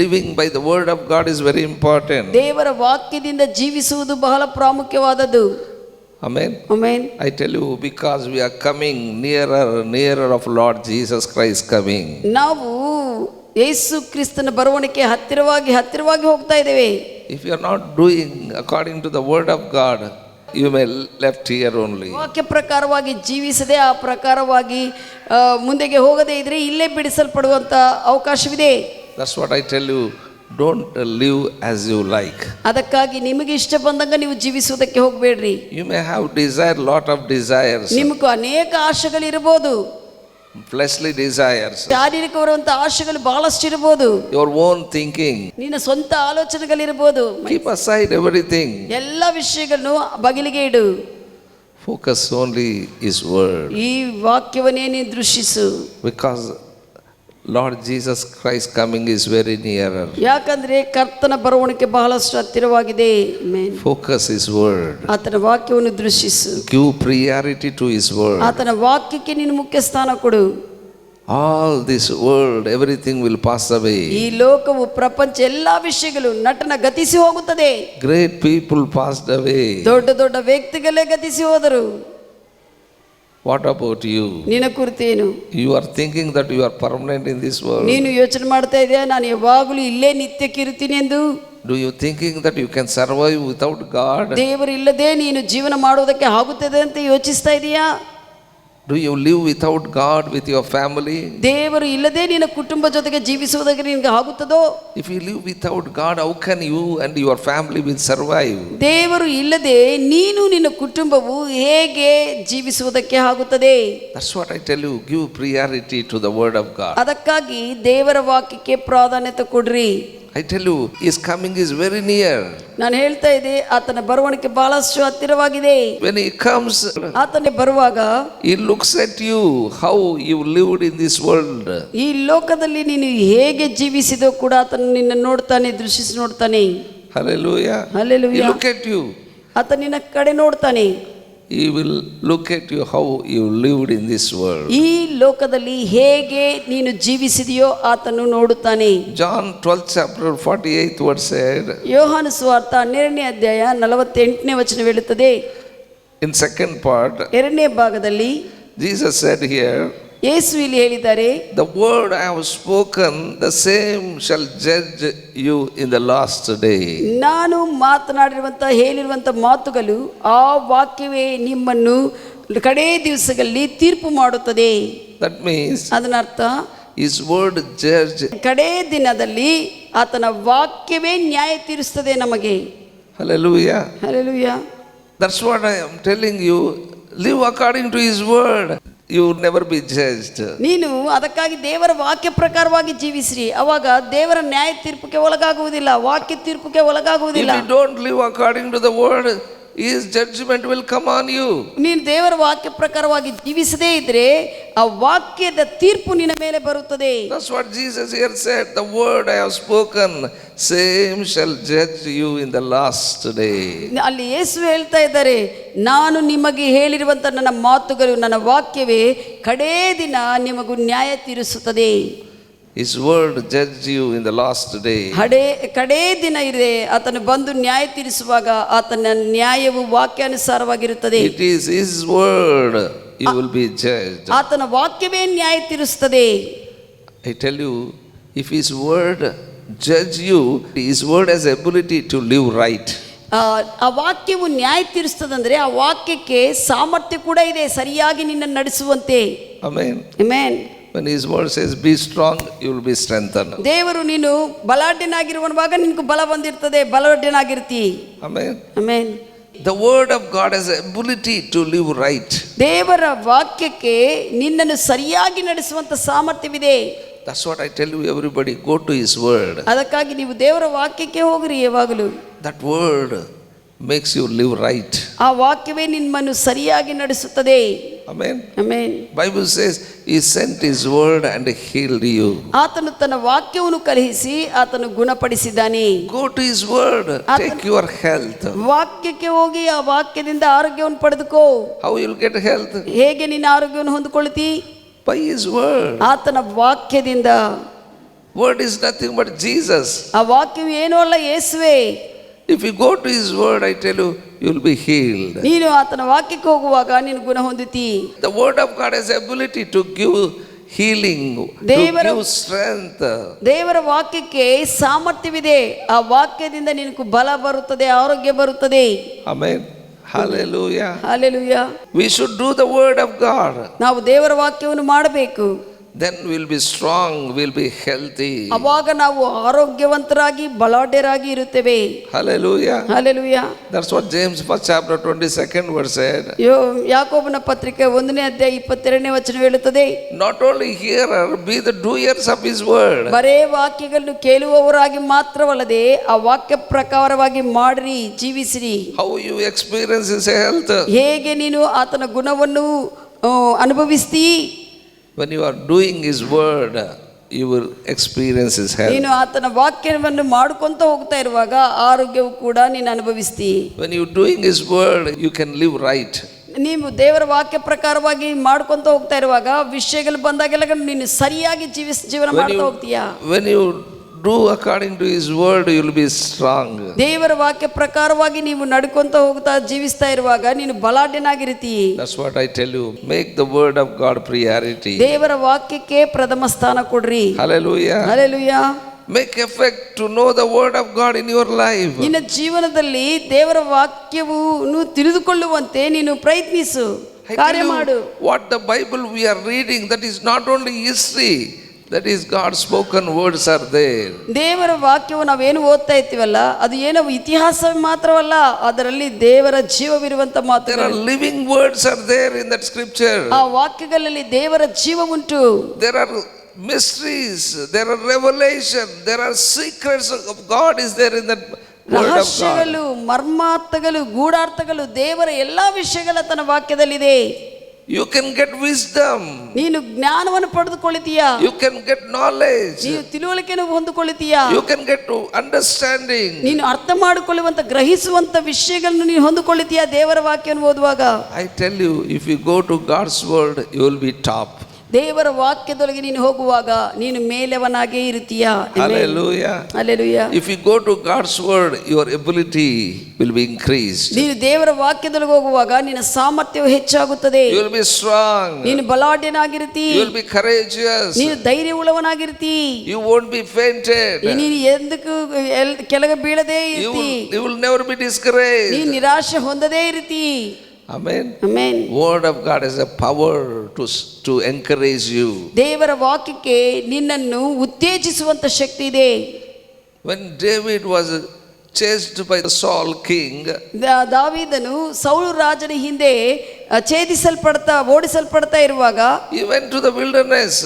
Living by the word of God is very important. ದೇವರ ವಾಕ್ಯದಿಂದ ಜೀವಿಸುವುದು ಬಹಳ ಪ್ರಾಮುಖ್ಯವಾದದ್ದು. Amen. Amen. I tell you, because we are coming nearer of Lord Jesus Christ coming. ನಾವು ಯೇಸು ಕ್ರಿಸ್ತನ ಬರುವಣಿಗೆ ಹತ್ತಿರವಾಗಿ ಹೋಗ್ತಾ ಇದ್ದೇವೆ. If you are not doing according to the word of God, you may left here only. ವಾಕ್ಯ ಪ್ರಕಾರವಾಗಿ ಜೀವಿಸದೆ ಆ ಪ್ರಕಾರವಾಗಿ ಮುಂದೆಗೆ ಹೋಗದೇ ಇದ್ರೆ ಇಲ್ಲೇ ಬಿಡಿಸಲ್ಪಡುವಂತ ಅವಕಾಶವಿದೆ. That's what I tell you. Don't live as you like. ಅದಕ್ಕಾಗಿ ನಿಮಗೆ ಇಷ್ಟ ಬಂದಂಗ ನೀವು ಜೀವಿಸುವುದಕ್ಕೆ ಹೋಗಬೇಡ್ರಿ. You may have lot of desires. ನಿಮಗೂ ಅನೇಕ ಆಶೆಗಳಿರಬಹುದು. Fleshly desires. ಶಾರೀರಿಕವಾದಂತ ಆಶೆಗಳು ಬಹಳಷ್ಟು ಇರಬಹುದು. Your own thinking. ನಿನ್ನ ಸ್ವಂತ ಆಲೋಚನೆಗಳಿರಬಹುದು. Keep aside everything. ಎಲ್ಲ ವಿಷಯಗಳನ್ನು ಬಗಿಲಿಗೆ ಇಡು. Focus only His word. ಈ ವಾಕ್ಯವನ್ನೇ ನೀನು ದೃಷ್ಟಿಸು. Because Lord Jesus Christ coming is very nearer. ಯಾಕಂದ್ರೆ ಕರ್ತನ ಬರುವಣಿಗೆ ಬಹಳಷ್ಟು ಹತ್ತಿರವಾಗಿದೆ. ಆಮೆನ್. Focus His word. ಆತನ ವಾಕ್ಯವನ್ನು ದೃಷ್ಟಿಸು. Give priority to His word. ಆತನ ವಾಕ್ಯಕ್ಕೆ ನೀನು ಮುಖ್ಯ ಸ್ಥಾನ ಕೊಡು. All this world, everything will pass away. ಈ ಲೋಕವು, ಪ್ರಪಂಚ, ಎಲ್ಲಾ ವಿಷಯಗಳು ನಟನ ಗತಿಸಿ ಹೋಗುತ್ತದೆ. Great people passed away. ದೊಡ್ಡ ವ್ಯಕ್ತಿಗಳೇ ಗತಿಸಿ ಹೋದರು. What about you? ನಿನ್ನ ಕುರಿತೇನು? You are thinking that you are permanent in this world. ನೀನು ಯೋಚನೆ ಮಾಡ್ತಾ ಇದೆಯಾ ನಾನು ಯಾವಾಗಲೂ ಇಲ್ಲೇ ನಿತ್ಯಕ್ಕೆ ಇರ್ತೀನಿ ಎಂದು? Do you thinking that you can survive without God? ದೇವರು ಇಲ್ಲದೆ ನೀನು ಜೀವನ ಮಾಡುವುದಕ್ಕೆ ಆಗುತ್ತದೆ ಅಂತ ಯೋಚಿಸ್ತಾ ಇದೆಯಾ? Do you live without God with your family? ದೇವರು ಇಲ್ಲದೆ ನಿನ್ನ ಕುಟುಂಬ ಜೊತೆಗೆ ಜೀವಿಸುವುದಕ್ಕೆ ನಿನಗೆ ಆಗುತ್ತದೋ? If you live without God, how can you and your family will survive? ದೇವರು ಇಲ್ಲದೆ ನೀನು ನಿನ್ನ ಕುಟುಂಬವು ಹೇಗೆ ಜೀವಿಸುವುದಕ್ಕೆ ಆಗುತ್ತದೆ? That's what I tell you. Give priority to the word of God. ಅದಕ್ಕಾಗಿ ದೇವರ ವಾಕ್ಯಕ್ಕೆ ಪ್ರಾಧಾನ್ಯತೆ ಕೊಡ್ರಿ. I tell you, His coming is very near. ನಾನು ಹೇಳ್ತಾ ಇದ್ದೆ, ಆತನ ಬರುವಣಿಗೆ ಬಹಳಷ್ಟು ಹತ್ತಿರವಾಗಿದೆ. When He comes, ಆತನೇ ಬರುವಾಗ He looks at you, how you lived in this world. ಈ ಲೋಕದಲ್ಲಿ ನೀನು ಹೇಗೆ ಜೀವಿಸಿದೋ ಕೂಡ ಆತನ ನಿನ್ನ ನೋಡ್ತಾನೆ, ದೃಷ್ಟಿಸಿ ನೋಡ್ತಾನೆ. Hallelujah. Hallelujah. He look at you. ಆತ ನಿನ್ನ ಕಡೆ ನೋಡ್ತಾನೆ. He will look at you how you lived in this world. ಈ ಲೋಕದಲ್ಲಿ ಹೇಗೆ ನೀನು ಜೀವಿಸಿದೆಯೋ ಆತನು ನೋಡುತ್ತಾನೆ. John 12th chapter 48th word said. ಯೋಹಾನ ಸುವಾರ್ತೆ 12ನೇ ಅಧ್ಯಾಯ 48ನೇ ವಚನ ಹೇಳುತ್ತದೆ. In second part, ಎರಡನೇ ಭಾಗದಲ್ಲಿ Jesus said here, ಯೇಸು ಇಲ್ಲಿ ಹೇಳಿದ್ದಾರೆ, the word I have spoken, the same shall judge you in the last day. ನಾನು ಹೇಳಿರುವಂತ ಮಾತುಗಳು ಆ ವಾಕ್ಯವೇ ನಿಮ್ಮನ್ನು ಕಡೇ ದಿವಸಗಳಲ್ಲಿ ತೀರ್ಪು ಮಾಡುತ್ತದೆ. That means ಅದರ ಅರ್ಥ His word judge. ಕಡೇ ದಿನದಲ್ಲಿ ಆತನ ವಾಕ್ಯವೇ ನ್ಯಾಯ ತೀರಿಸುತ್ತದೆ ನಮಗೆ. Hallelujah. Hallelujah. That's what I am telling you. Live according to His word. You will never be judged. ನೀನು ಅದಕ್ಕಾಗಿ ದೇವರ ವಾಕ್ಯ ಪ್ರಕಾರವಾಗಿ ಜೀವಿಸ್ರಿ, ಅವಾಗ ದೇವರ ನ್ಯಾಯ ತೀರ್ಪುಗೆ ಒಳಗಾಗುವುದಿಲ್ಲ, ವಾಕ್ಯ ತೀರ್ಪುಗೆ ಒಳಗಾಗುವುದಿಲ್ಲ. If you don't live according to the word, His judgment will come on you. ನೀನು ದೇವರ ವಾಕ್ಯ ಪ್ರಕಾರವಾಗಿ ಜೀವಿಸದೇ ಇದ್ರೆ ಆ ವಾಕ್ಯದ ತೀರ್ಪು ನಿನ್ನ ಮೇಲೆ ಬರುತ್ತದೆ. That's what Jesus here said. The word I have spoken, same shall judge you in the last day. ಅಲ್ಲಿ ಯೇಸು ಹೇಳ್ತಾ ಇದ್ದಾರೆ, ನಾನು ನಿಮಗೆ ಹೇಳಿರುವಂತ ನನ್ನ ಮಾತುಗಳು, ನನ್ನ ವಾಕ್ಯವೇ ಕಡೇ ದಿನ ನಿಮಗೂ ನ್ಯಾಯ ತೀರಿಸುತ್ತದೆ. His word judge you in the last day. ಕಡೇ ದಿನ ಇದೆ, ಆತನು ಬಂದು ನ್ಯಾಯ ತೀರಿಸುವಾಗ ಆತನ ನ್ಯಾಯವು ವಾಕ್ಯಾನುಸಾರವಾಗಿರುತ್ತದೆ. It is His word, you will be judged. ಆತನ ವಾಕ್ಯವೇ ನ್ಯಾಯ ತೀರಿಸುತ್ತದೆ. I tell you, if His word judge you, His word has ability to live right. ಆ ವಾಕ್ಯವು ನ್ಯಾಯ ತೀರಿಸ್ತದಂದ್ರೆ ಆ ವಾಕ್ಯಕ್ಕೆ ಸಾಮರ್ಥ್ಯ ಕೂಡ ಇದೆ ಸರಿಯಾಗಿ ನಿನ್ನ ನಡೆಸುವಂತೆ. Amen. Amen. When His word says be strong, you will be strengthened. ದೇವರು ನೀನು ಬಲಾಢ್ಯನಾಗಿರುವಾಗ ನಿನಗೆ ಬಲ ಬಂದಿರ್ತದೆ, ಬಲಾಢ್ಯನಾಗಿರ್ತಿ. Amen. Amen. The word of God has ability to live right. ದೇವರ ವಾಕ್ಯಕ್ಕೆ ನಿನ್ನನ್ನು ಸರಿಯಾಗಿ ನಡೆಸುವಂತ ಸಾಮರ್ಥ್ಯವಿದೆ. That's what I tell you, everybody, go to His Word. ಅದಕ್ಕಾಗಿ ನೀವು ದೇವರ ವಾಕ್ಯಕ್ಕೆ ಹೋಗ್ರಿ ಯಾವಾಗಲೂ. That Word makes you live right. ಆ ವಾಕ್ಯವೇ ನಿಮ್ಮನ್ನು ಸರಿಯಾಗಿ ನಡೆಸುತ್ತದೆ. Amen. Amen. Bible says He sent His Word and healed you. ಆತನು ತನ್ನ ವಾಕ್ಯವನ್ನು ಕಳುಹಿಸಿ ಆತನು ಗುಣಪಡಿಸಿದ್ದಾನೆ. Go to His Word, take your health. ವಾಕ್ಯಕ್ಕೆ ಹೋಗಿ ಆ ವಾಕ್ಯದಿಂದ ಆರೋಗ್ಯವನ್ನು ಪಡೆದುಕೋ. How you'll get health? ಹೇಗೆ ನಿನ್ನ ಆರೋಗ್ಯವನ್ನು ಹೊಂದಿಕೊಳ್ಳುತ್ತಿ? By His Word. ಆತನ ವಾಕ್ಯದಿಂದ. Word is nothing but Jesus. ಆ ವಾಕ್ಯವು ಏನೂ ಅಲ್ಲ, ಯೇಸುವೇ. If you go to His Word, I tell you, you'll be healed. ನೀನು ಆತನ ವಾಕ್ಯಕ್ಕೆ ಹೋಗುವಾಗ ನೀನು ಗುಣ ಹೊಂದುತ್ತಿ. The Word of God has ability to give healing, to give strength. ದೇವರ ವಾಕ್ಯಕ್ಕೆ ಸಾಮರ್ಥ್ಯವಿದೆ. ಆ ವಾಕ್ಯದಿಂದ ನಿನಗೆ ಬಲ ಬರುತ್ತದೆ, ಆರೋಗ್ಯ ಬರುತ್ತದೆ. Amen. Hallelujah. Hallelujah. We should do the Word of God. ನಾವು ದೇವರ ವಾಕ್ಯವನ್ನು ಮಾಡಬೇಕು. Then we'll be strong, we'll be healthy. ಅವಾಗ ನಾವು ಆರೋಗ್ಯವಂತರಾಗಿ ಬಲಾಢ್ಯರಾಗಿ ಇರುತ್ತೇವೆ. Hallelujah. Hallelujah. That's what James 1st chapter 22nd verse said. ಯಾಕೋಬನ ಪತ್ರಿಕೆ 1ನೇ ಅಧ್ಯಾಯ 22ನೇ ವಚನ ಹೇಳುತ್ತದೆ, Not only hearer, be the doers of His Word. ಬರೇ ವಾಕ್ಯಗಳನ್ನು ಕೇಳುವವರಾಗಿ ಮಾತ್ರವಲ್ಲದೆ ಆ ವಾಕ್ಯ ಪ್ರಕಾರವಾಗಿ ಮಾಡಿರಿ, ಜೀವಿಸಿರಿ. How you experience His health? ಹೇಗೆ ನೀನು ಆತನ ಗುಣವನ್ನು ಅನುಭವಿಸ್ತೀ? When you are doing His Word, you will experience His health. ನೀನು ಆತನ ವಾಕ್ಯವನ್ನು ಮಾಡ್ಕೊಂತ ಹೋಗ್ತಾ ಇರುವಾಗ ಆರೋಗ್ಯವು ಕೂಡ ನೀನು ಅನುಭವಿಸ್ತೀ. When you doing His Word, you can live right. ನೀವು ದೇವರ ವಾಕ್ಯ ಪ್ರಕಾರವಾಗಿ ಮಾಡ್ಕೊಂತ ಹೋಗ್ತಾ ಇರುವಾಗ ವಿಷಯಗಳು ಬಂದಾಗೆಲ್ಲ ನೀನು ಸರಿಯಾಗಿ ಜೀವನ ಮಾಡ್ತಾ ಹೋಗ್ತೀಯಾ. When you do according to His Word, you will be strong. ದೇವರ ವಾಕ್ಯ ಪ್ರಕಾರವಾಗಿ ನೀವು ನಡ್ಕೊಂತ ಹೋಗ್ತಾ ಜೀವಿಸ್ತಾ ಇರುವಾಗ ನೀನು ಬಲಾಢ್ಯನಾಗಿರ್ತೀ. That's what I tell you. Make the Word of God priority. ದೇವರ ವಾಕ್ಯಕ್ಕೆ ಪ್ರಥಮ ಸ್ಥಾನ ಕೊಡ್ರಿ. Hallelujah. Hallelujah. Make effort to know the Word of God in your life. ನಿನ್ನ ಜೀವನದಲ್ಲಿ ದೇವರ ವಾಕ್ಯವನ್ನು ತಿಳಿದುಕೊಳ್ಳುವಂತೆ ನೀನು ಪ್ರಯತ್ನಿಸು, ಕಾರ್ಯ ಮಾಡು. What the Bible we are reading, that is not only history, that is God's spoken words are there. ದೇವರ ವಾಕ್ಯವು ನಾವೇನು ಓದ್ತಾ ಇರ್ತೀವಲ್ಲ ಅದು ಏನೋ ಇತಿಹಾಸ ಮಾತ್ರವಲ್ಲ, ಅದರಲ್ಲಿ ದೇವರ ಜೀವವಿರುವಂತ ಮಾತುಗಳು. There are living words are there in that scripture. ಆ ವಾಕ್ಯಗಳಲ್ಲಿ ದೇವರ ಜೀವ ಉಂಟು. There are mysteries, there are revelation, there are secrets of God is there in that word of God. ರಹಸ್ಯಗಳು, ಮರ್ಮಾರ್ಥಗಳು, ಗೂಢಾರ್ಥಗಳು, ದೇವರ ಎಲ್ಲಾ ವಿಷಯಗಳ ತನ್ನ ವಾಕ್ಯದಲ್ಲಿದೆ. You can get wisdom. ನೀನು ಜ್ಞಾನವನ್ನು ಪಡೆದುಕೊಳ್ಳುತ್ತೀಯಾ. You can get knowledge. ನೀನು ತಿಳುವಳಿಕೆಯನ್ನು ಹೊಂದಿಕೊಳ್ಳುತ್ತೀಯಾ. You can get to understanding. ನೀನು ಅರ್ಥ ಮಾಡಿಕೊಳ್ಳುವಂತ ಗ್ರಹಿಸುವಂತ ವಿಷಯಗಳನ್ನು ನೀನು ಹೊಂದಿಕೊಳ್ಳುತ್ತೀಯಾ ದೇವರ ವಾಕ್ಯವನ್ನು ಓದುವಾಗ. I tell you, if you go to God's word, you will be top. ದೇವರ ವಾಕ್ಯದೊಳಗೆ ನೀನು ಹೋಗುವಾಗ ನೀನು ಮೇಲೆವನಾಗೇ ಇರುತ್ತೀಯಾ. Hallelujah. Hallelujah. If you go to God's word, your ability will be increased. ನೀನು ದೇವರ ವಾಕ್ಯದೊಳಗೆ ಹೋಗುವಾಗ ನಿನ್ನ ಸಾಮರ್ಥ್ಯವು ಹೆಚ್ಚಾಗುತ್ತದೆ. You will be strong. ನೀನು ಬಲಾಢ್ಯನಾಗಿರುತ್ತಿ. You will be courageous. ನೀನು ಧೈರ್ಯವುಳ್ಳವನಾಗಿರುತ್ತಿ. You won't be fainted. ನೀನು ಎಂದಕ್ಕೂ ಕೆಳಗೆ ಬೀಳದೇ ಇರುತ್ತಿ. You will never be discouraged. ನೀನು ನಿರಾಶೆ ಹೊಂದದೇ ಇರುತ್ತಿ. Amen. Amen. Word of God has a power to encourage you. ದೇವರ ವಾಕ್ಯಕ್ಕೆ ನಿನ್ನನ್ನು ಉತ್ತೇಜಿಸುವಂತ ಶಕ್ತಿ ಇದೆ. When David was chased by the Saul king, ದಾವೀದನು ಸೌಲ ರಾಜನ ಹಿಂದೆ ಓಡಿಸಲ್ಪಡ್ತಾ ಇರುವಾಗ he went to the wilderness.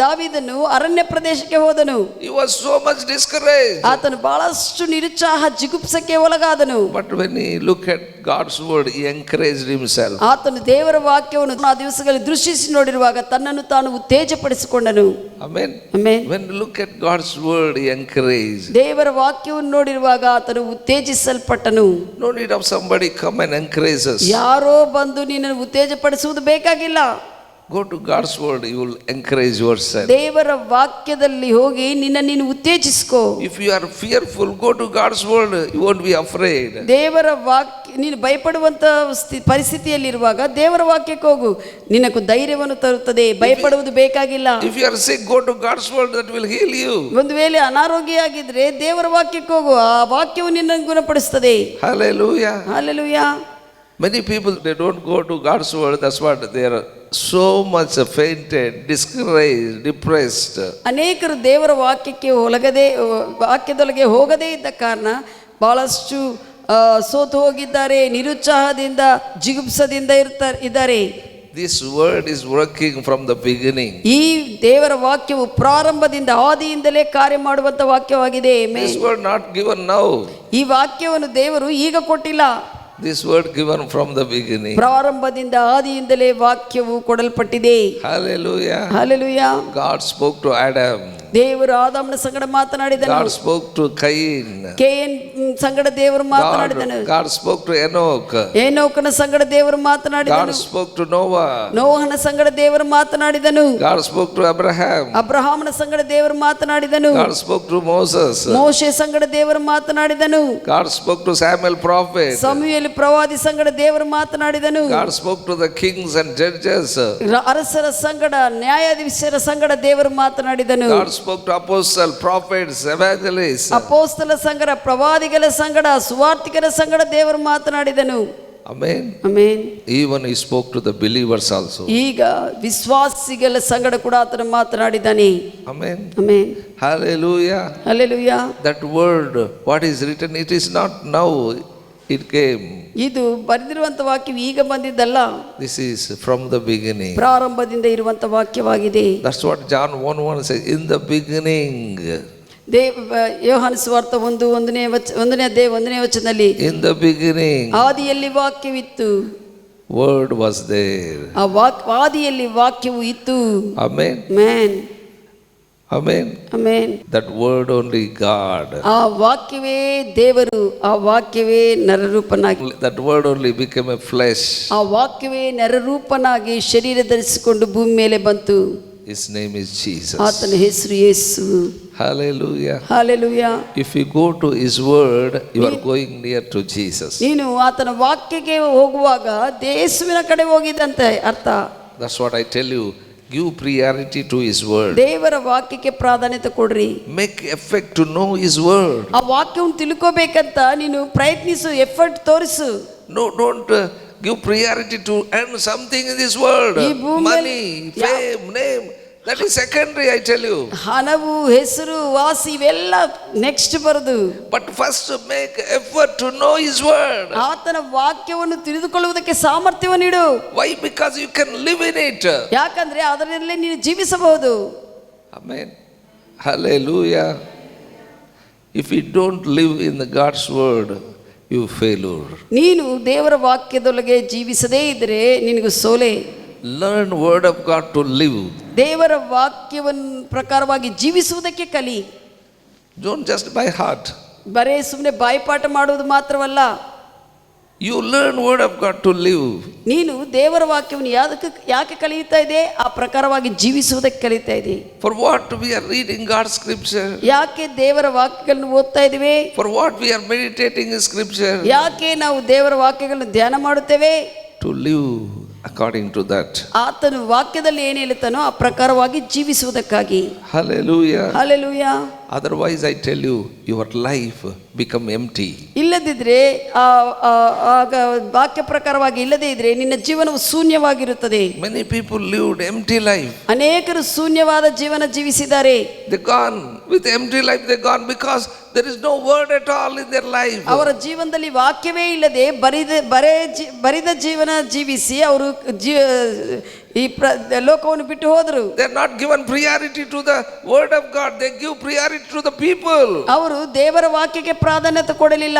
ದಾವೀದನು ಅರಣ್ಯ ಪ್ರದೇಶಕ್ಕೆ ಹೋದನು. He was so much discouraged. ಆತನು ಬಹಳಷ್ಟು ನಿರುತ್ಸಾಹ, ಜಿಗುಪ್ಸಕ್ಕೆ ಒಳಗಾದನು. But when he looked at God's word, he encouraged himself. ಆತನು ದೇವರ ವಾಕ್ಯವನ್ನು ಆ ದಿವಸಗಳಲ್ಲಿ ದೃಷ್ಟಿಸಿ ನೋಡಿರುವಾಗ ತನ್ನನ್ನು ತಾನು ಉತ್ತೇಜಪಡಿಸಿಕೊಂಡನು. Amen. Amen. When you look at God's word, he encouraged. ದೇವರ ವಾಕ್ಯವನ್ನು ನೋಡಿರುವಾಗ ಆತನು ಉತ್ತೇಜಿಸಲ್ಪಟ್ಟನು. No need of somebody come and encourage us. ಯಾರೋ ಬಂದು ನಿನ್ನನ್ನು ಉತ್ತೇಜಪಡಿಸುವುದು ಬೇಕಾಗಿಲ್ಲ. Go to God's word, you will encourage yourself. ದೇವರ ವಾಕ್ಯದಲ್ಲಿ ಹೋಗಿ ನೀನು ಉತ್ತೇಜಿಸ್ಕೋ. If you are fearful, go to God's word, you won't be afraid. ದೇವರ ವಾಕ್ಯ ನೀನು ಭಯಪಡುವಂತ ಪರಿಸ್ಥಿತಿಯಲ್ಲಿರುವಾಗ ದೇವರ ವಾಕ್ಯಕ್ಕೆ ಹೋಗು, ನಿನಗೆ ಧೈರ್ಯವನ್ನು ತರುತ್ತದೆ, ಭಯಪಡುವುದು ಬೇಕಾಗಿಲ್ಲ. If you are sick, go to God's word, that will heal you. ಒಂದು ವೇಳೆ ಅನಾರೋಗ್ಯ ಆಗಿದ್ರೆ ದೇವರ ವಾಕ್ಯಕ್ಕೆ ಹೋಗು, ಆ ವಾಕ್ಯವು ನಿನ್ನನ್ನು ಗುಣಪಡಿಸುತ್ತದೆ. Hallelujah. Hallelujah. Many people, they don't go to God's word, that's what they are so much fainted, discouraged, depressed. ಅನೇಕರು ದೇವರ ವಾಕ್ಯಕ್ಕೆ ವಾಕ್ಯದೊಳಗೆ ಹೋಗದೇ ಇದ್ದ ಕಾರಣ ಬಹಳಷ್ಟು ಸೋತು ಹೋಗಿದ್ದಾರೆ, ನಿರುತ್ಸಾಹದಿಂದ, ಜಿಗುಪ್ಸದಿಂದ ಇದ್ದಾರೆ. This word is working from the beginning. ಈ ದೇವರ ವಾಕ್ಯವು ಪ್ರಾರಂಭದಿಂದ ಆದಿಯಿಂದಲೇ ಕಾರ್ಯ ಮಾಡುವಂತ ವಾಕ್ಯವಾಗಿದೆ. Amen. This word not given now. ಈ ವಾಕ್ಯವನ್ನು ದೇವರು ಈಗ ಕೊಟ್ಟಿಲ್ಲ, This word given from the beginning. ಪ್ರಾರಂಭದಿಂದ ಆದಿಯಿಂದಲೇ ವಾಕ್ಯವು ಕೊಡಲ್ಪಟ್ಟಿದೆ. Hallelujah. Hallelujah. God spoke to Adam. ದೇವರು ಆದಾಮನ ಸಂಗಡ ಮಾತನಾಡಿದನು. God spoke to Cain. ಕೇಯನ್ ಸಂಗಡ ದೇವರು ಮಾತನಾಡಿದನು. God spoke to Enoch. ಏನೋಕನ ಸಂಗಡ ದೇವರು ಮಾತನಾಡಿದನು. God spoke to Noah. ನೋಹನ ಸಂಗಡ ದೇವರು ಮಾತನಾಡಿದನು. God spoke to Abraham. ಅಬ್ರಹಾಮನ ಸಂಗಡ ದೇವರು ಮಾತನಾಡಿದನು. God spoke to Moses. ಮೋಶೆ ಸಂಗಡ ದೇವರು ಮಾತನಾಡಿದನು. God spoke to Samuel prophet. ಸಮುವೇಲ ಪ್ರವಾದಿ ಸಂಗಡ ದೇವರು ಮಾತನಾಡಿದನು. God spoke to the kings and judges. ಅರಸರ ಸಂಗಡ ನ್ಯಾಯಾಧೀಶರ ಸಂಗಡ ದೇವರು ಮಾತನಾಡಿದನು. God spoke to apostles, prophets, evangelists. ಅಪೊಸ್ತಲ ಸಂಗಡ, ಪ್ರವಾದಿಗಳ ಸಂಗಡ, ಸುವಾರ್ತಿಕರ ಸಂಗಡ ದೇವರು ಮಾತನಾಡಿದನು. Amen. Amen. Even he spoke to the believers also. ಈಗ ವಿಶ್ವಾಸಿಗಳ ಸಂಗಡ ಕೂಡ ಆತನು ಮಾತನಾಡಿದ್ದಾನೆ. Amen. Amen. Hallelujah. Hallelujah. That word, what is written, it is not now it came. ಇದು ಬರೆದಿರುವಂತ ವಾಕ್ಯ ಈಗ ಬಂದಿದ್ದಲ್ಲ, This is from the beginning. ಪ್ರಾರಂಭದಿಂದ ಇರುವಂತ ವಾಕ್ಯವಾಗಿದೆ. That's what John 1:1 says. In the beginning. ಯೋಹಾನ ಸುವಾರ್ತ 1:1 ವಚನದಲ್ಲಿ, In the beginning. ಆದಿಯಲ್ಲಿ ವಾಕ್ಯವಿತ್ತು. Word was there. ಆದಿಯಲ್ಲಿ ವಾಕ್ಯವು ಇತ್ತು. Amen. Amen. Amen. Amen. That word only God. ಆ ವಾಕ್ಯವೇ ದೇವರು, ಆ ವಾಕ್ಯವೇ ನರರೂಪನಾಗಿ, That word only became a flesh. ಆ ವಾಕ್ಯವೇ ನರರೂಪನಾಗಿ ಶರೀರ ಧರಿಸಿಕೊಂಡು ಭೂಮಿ ಮೇಲೆ ಬಂತು. His name is Jesus. ಆತನ ಹೆಸರು ಯೇಸು. Hallelujah. Hallelujah. If you go to his word, you are going near to Jesus. ನೀನು ಆತನ ವಾಕ್ಯಕ್ಕೆ ಹೋಗುವಾಗ ಯೇಸುವಿನ ಕಡೆ ಹೋಗಿದಂತೆ ಅರ್ಥ. That's what I tell you. Give priority to his word. ದೇವರ ವಾಕ್ಯಕ್ಕೆ ಪ್ರಾಧಾನ್ಯತೆ ಕೊಡ್ರಿ. Make effort to know his word. ಆ ವಾಕ್ಯವನ್ನು ತಿಳ್ಕೋಬೇಕಂತ ನೀನು ಪ್ರಯತ್ನಿಸು, ಎಫರ್ಟ್ ತೋರಿಸು. No, don't give priority to earn something in this world. Money, fame, name. That is secondary, I tell you. ಹಣವು, ಹೆಸರು, ವಾಸಿ ಇವೆಲ್ಲ ನೆಕ್ಸ್ಟ್ ಬರೋದು. But first make effort to know his word. ಆತನ ವಾಕ್ಯವನ್ನು ತಿಳಿದುಕೊಳ್ಳುವುದಕ್ಕೆ ಸಾಮರ್ಥ್ಯವನ್ನು ಇಡು. Why? Because you can live in it. ಯಾಕಂದ್ರೆ ಅದರಲ್ಲೇ ನೀನು ಜೀವಿಸಬಹುದು. Amen. Hallelujah. If you don't live in the God's word, you failure. ನೀನು ದೇವರ ವಾಕ್ಯದೊಳಗೆ ಜೀವಿಸದೇ ಇದ್ರೆ ನಿನಗೆ ಸೋಲೆ. Learn word of God to live. ದೇವರ ವಾಕ್ಯವನ್ನು ಪ್ರಕಾರವಾಗಿ ಜೀವಿಸುವುದಕ್ಕೆ ಕಲಿ. Don't just by heart. ಬರೇ ಸುಮ್ಮನೆ ಬಾಯಿಪಾಠ ಮಾಡುವುದು ಮಾತ್ರವಲ್ಲ. You learn word of God to live. ನೀನು ದೇವರ ವಾಕ್ಯವನ್ನು ಯಾಕೆ ಕಲಿಯುತ್ತಾ ಇದೆ? ಆ ಪ್ರಕಾರವಾಗಿ ಜೀವಿಸುವುದಕ್ಕೆ ಕಲಿತಾ ಇದೆ. For what we are reading God's scripture? ಯಾಕೆ ದೇವರ ವಾಕ್ಯಗಳನ್ನು ಓದ್ತಾ ಇದ್ದೀವಿ? For what we are meditating in scripture? ಯಾಕೆ ನಾವು ದೇವರ ವಾಕ್ಯಗಳನ್ನು ಧ್ಯಾನ ಮಾಡುತ್ತೇವೆ? To live according to that. ಆತನು ವಾಕ್ಯದಲ್ಲಿ ಏನು ಹೇಳುತ್ತಾನೋ ಆ ಪ್ರಕಾರವಾಗಿ ಜೀವಿಸುವುದಕ್ಕಾಗಿ. Hallelujah. Hallelujah. Otherwise I tell you, your life become empty. ಇಲ್ಲದಿದ್ರೆ ಆಗ ವಾಕ್ಯ ಪ್ರಕಾರವಾಗಿ ಇಲ್ಲದೇ ಇದ್ರೆ ನಿನ್ನ ಜೀವನವು ಶೂನ್ಯವಾಗಿರುತ್ತದೆ. Many people lived empty life. ಅನೇಕರು ಶೂನ್ಯವಾದ ಜೀವನ ಜೀವಿಸಿದ್ದಾರೆ. They gone with empty life. They gone because there is no word at all in their life. ಅವರ ಜೀವನದಲ್ಲಿ ವಾಕ್ಯವೇ ಇಲ್ಲದೆ ಬರಿದ ಜೀವನ ಜೀವಿಸಿ ಅವರು ಈ ಲೋಕವನ್ನು ಬಿಟ್ಟು ಹೋದರು. They are not given priority to the word of God. They give priority to the people. ಅವರು ದೇವರ ವಾಕ್ಯಕ್ಕೆ ಪ್ರಾಧಾನ್ಯತೆ ಕೊಡಲಿಲ್ಲ,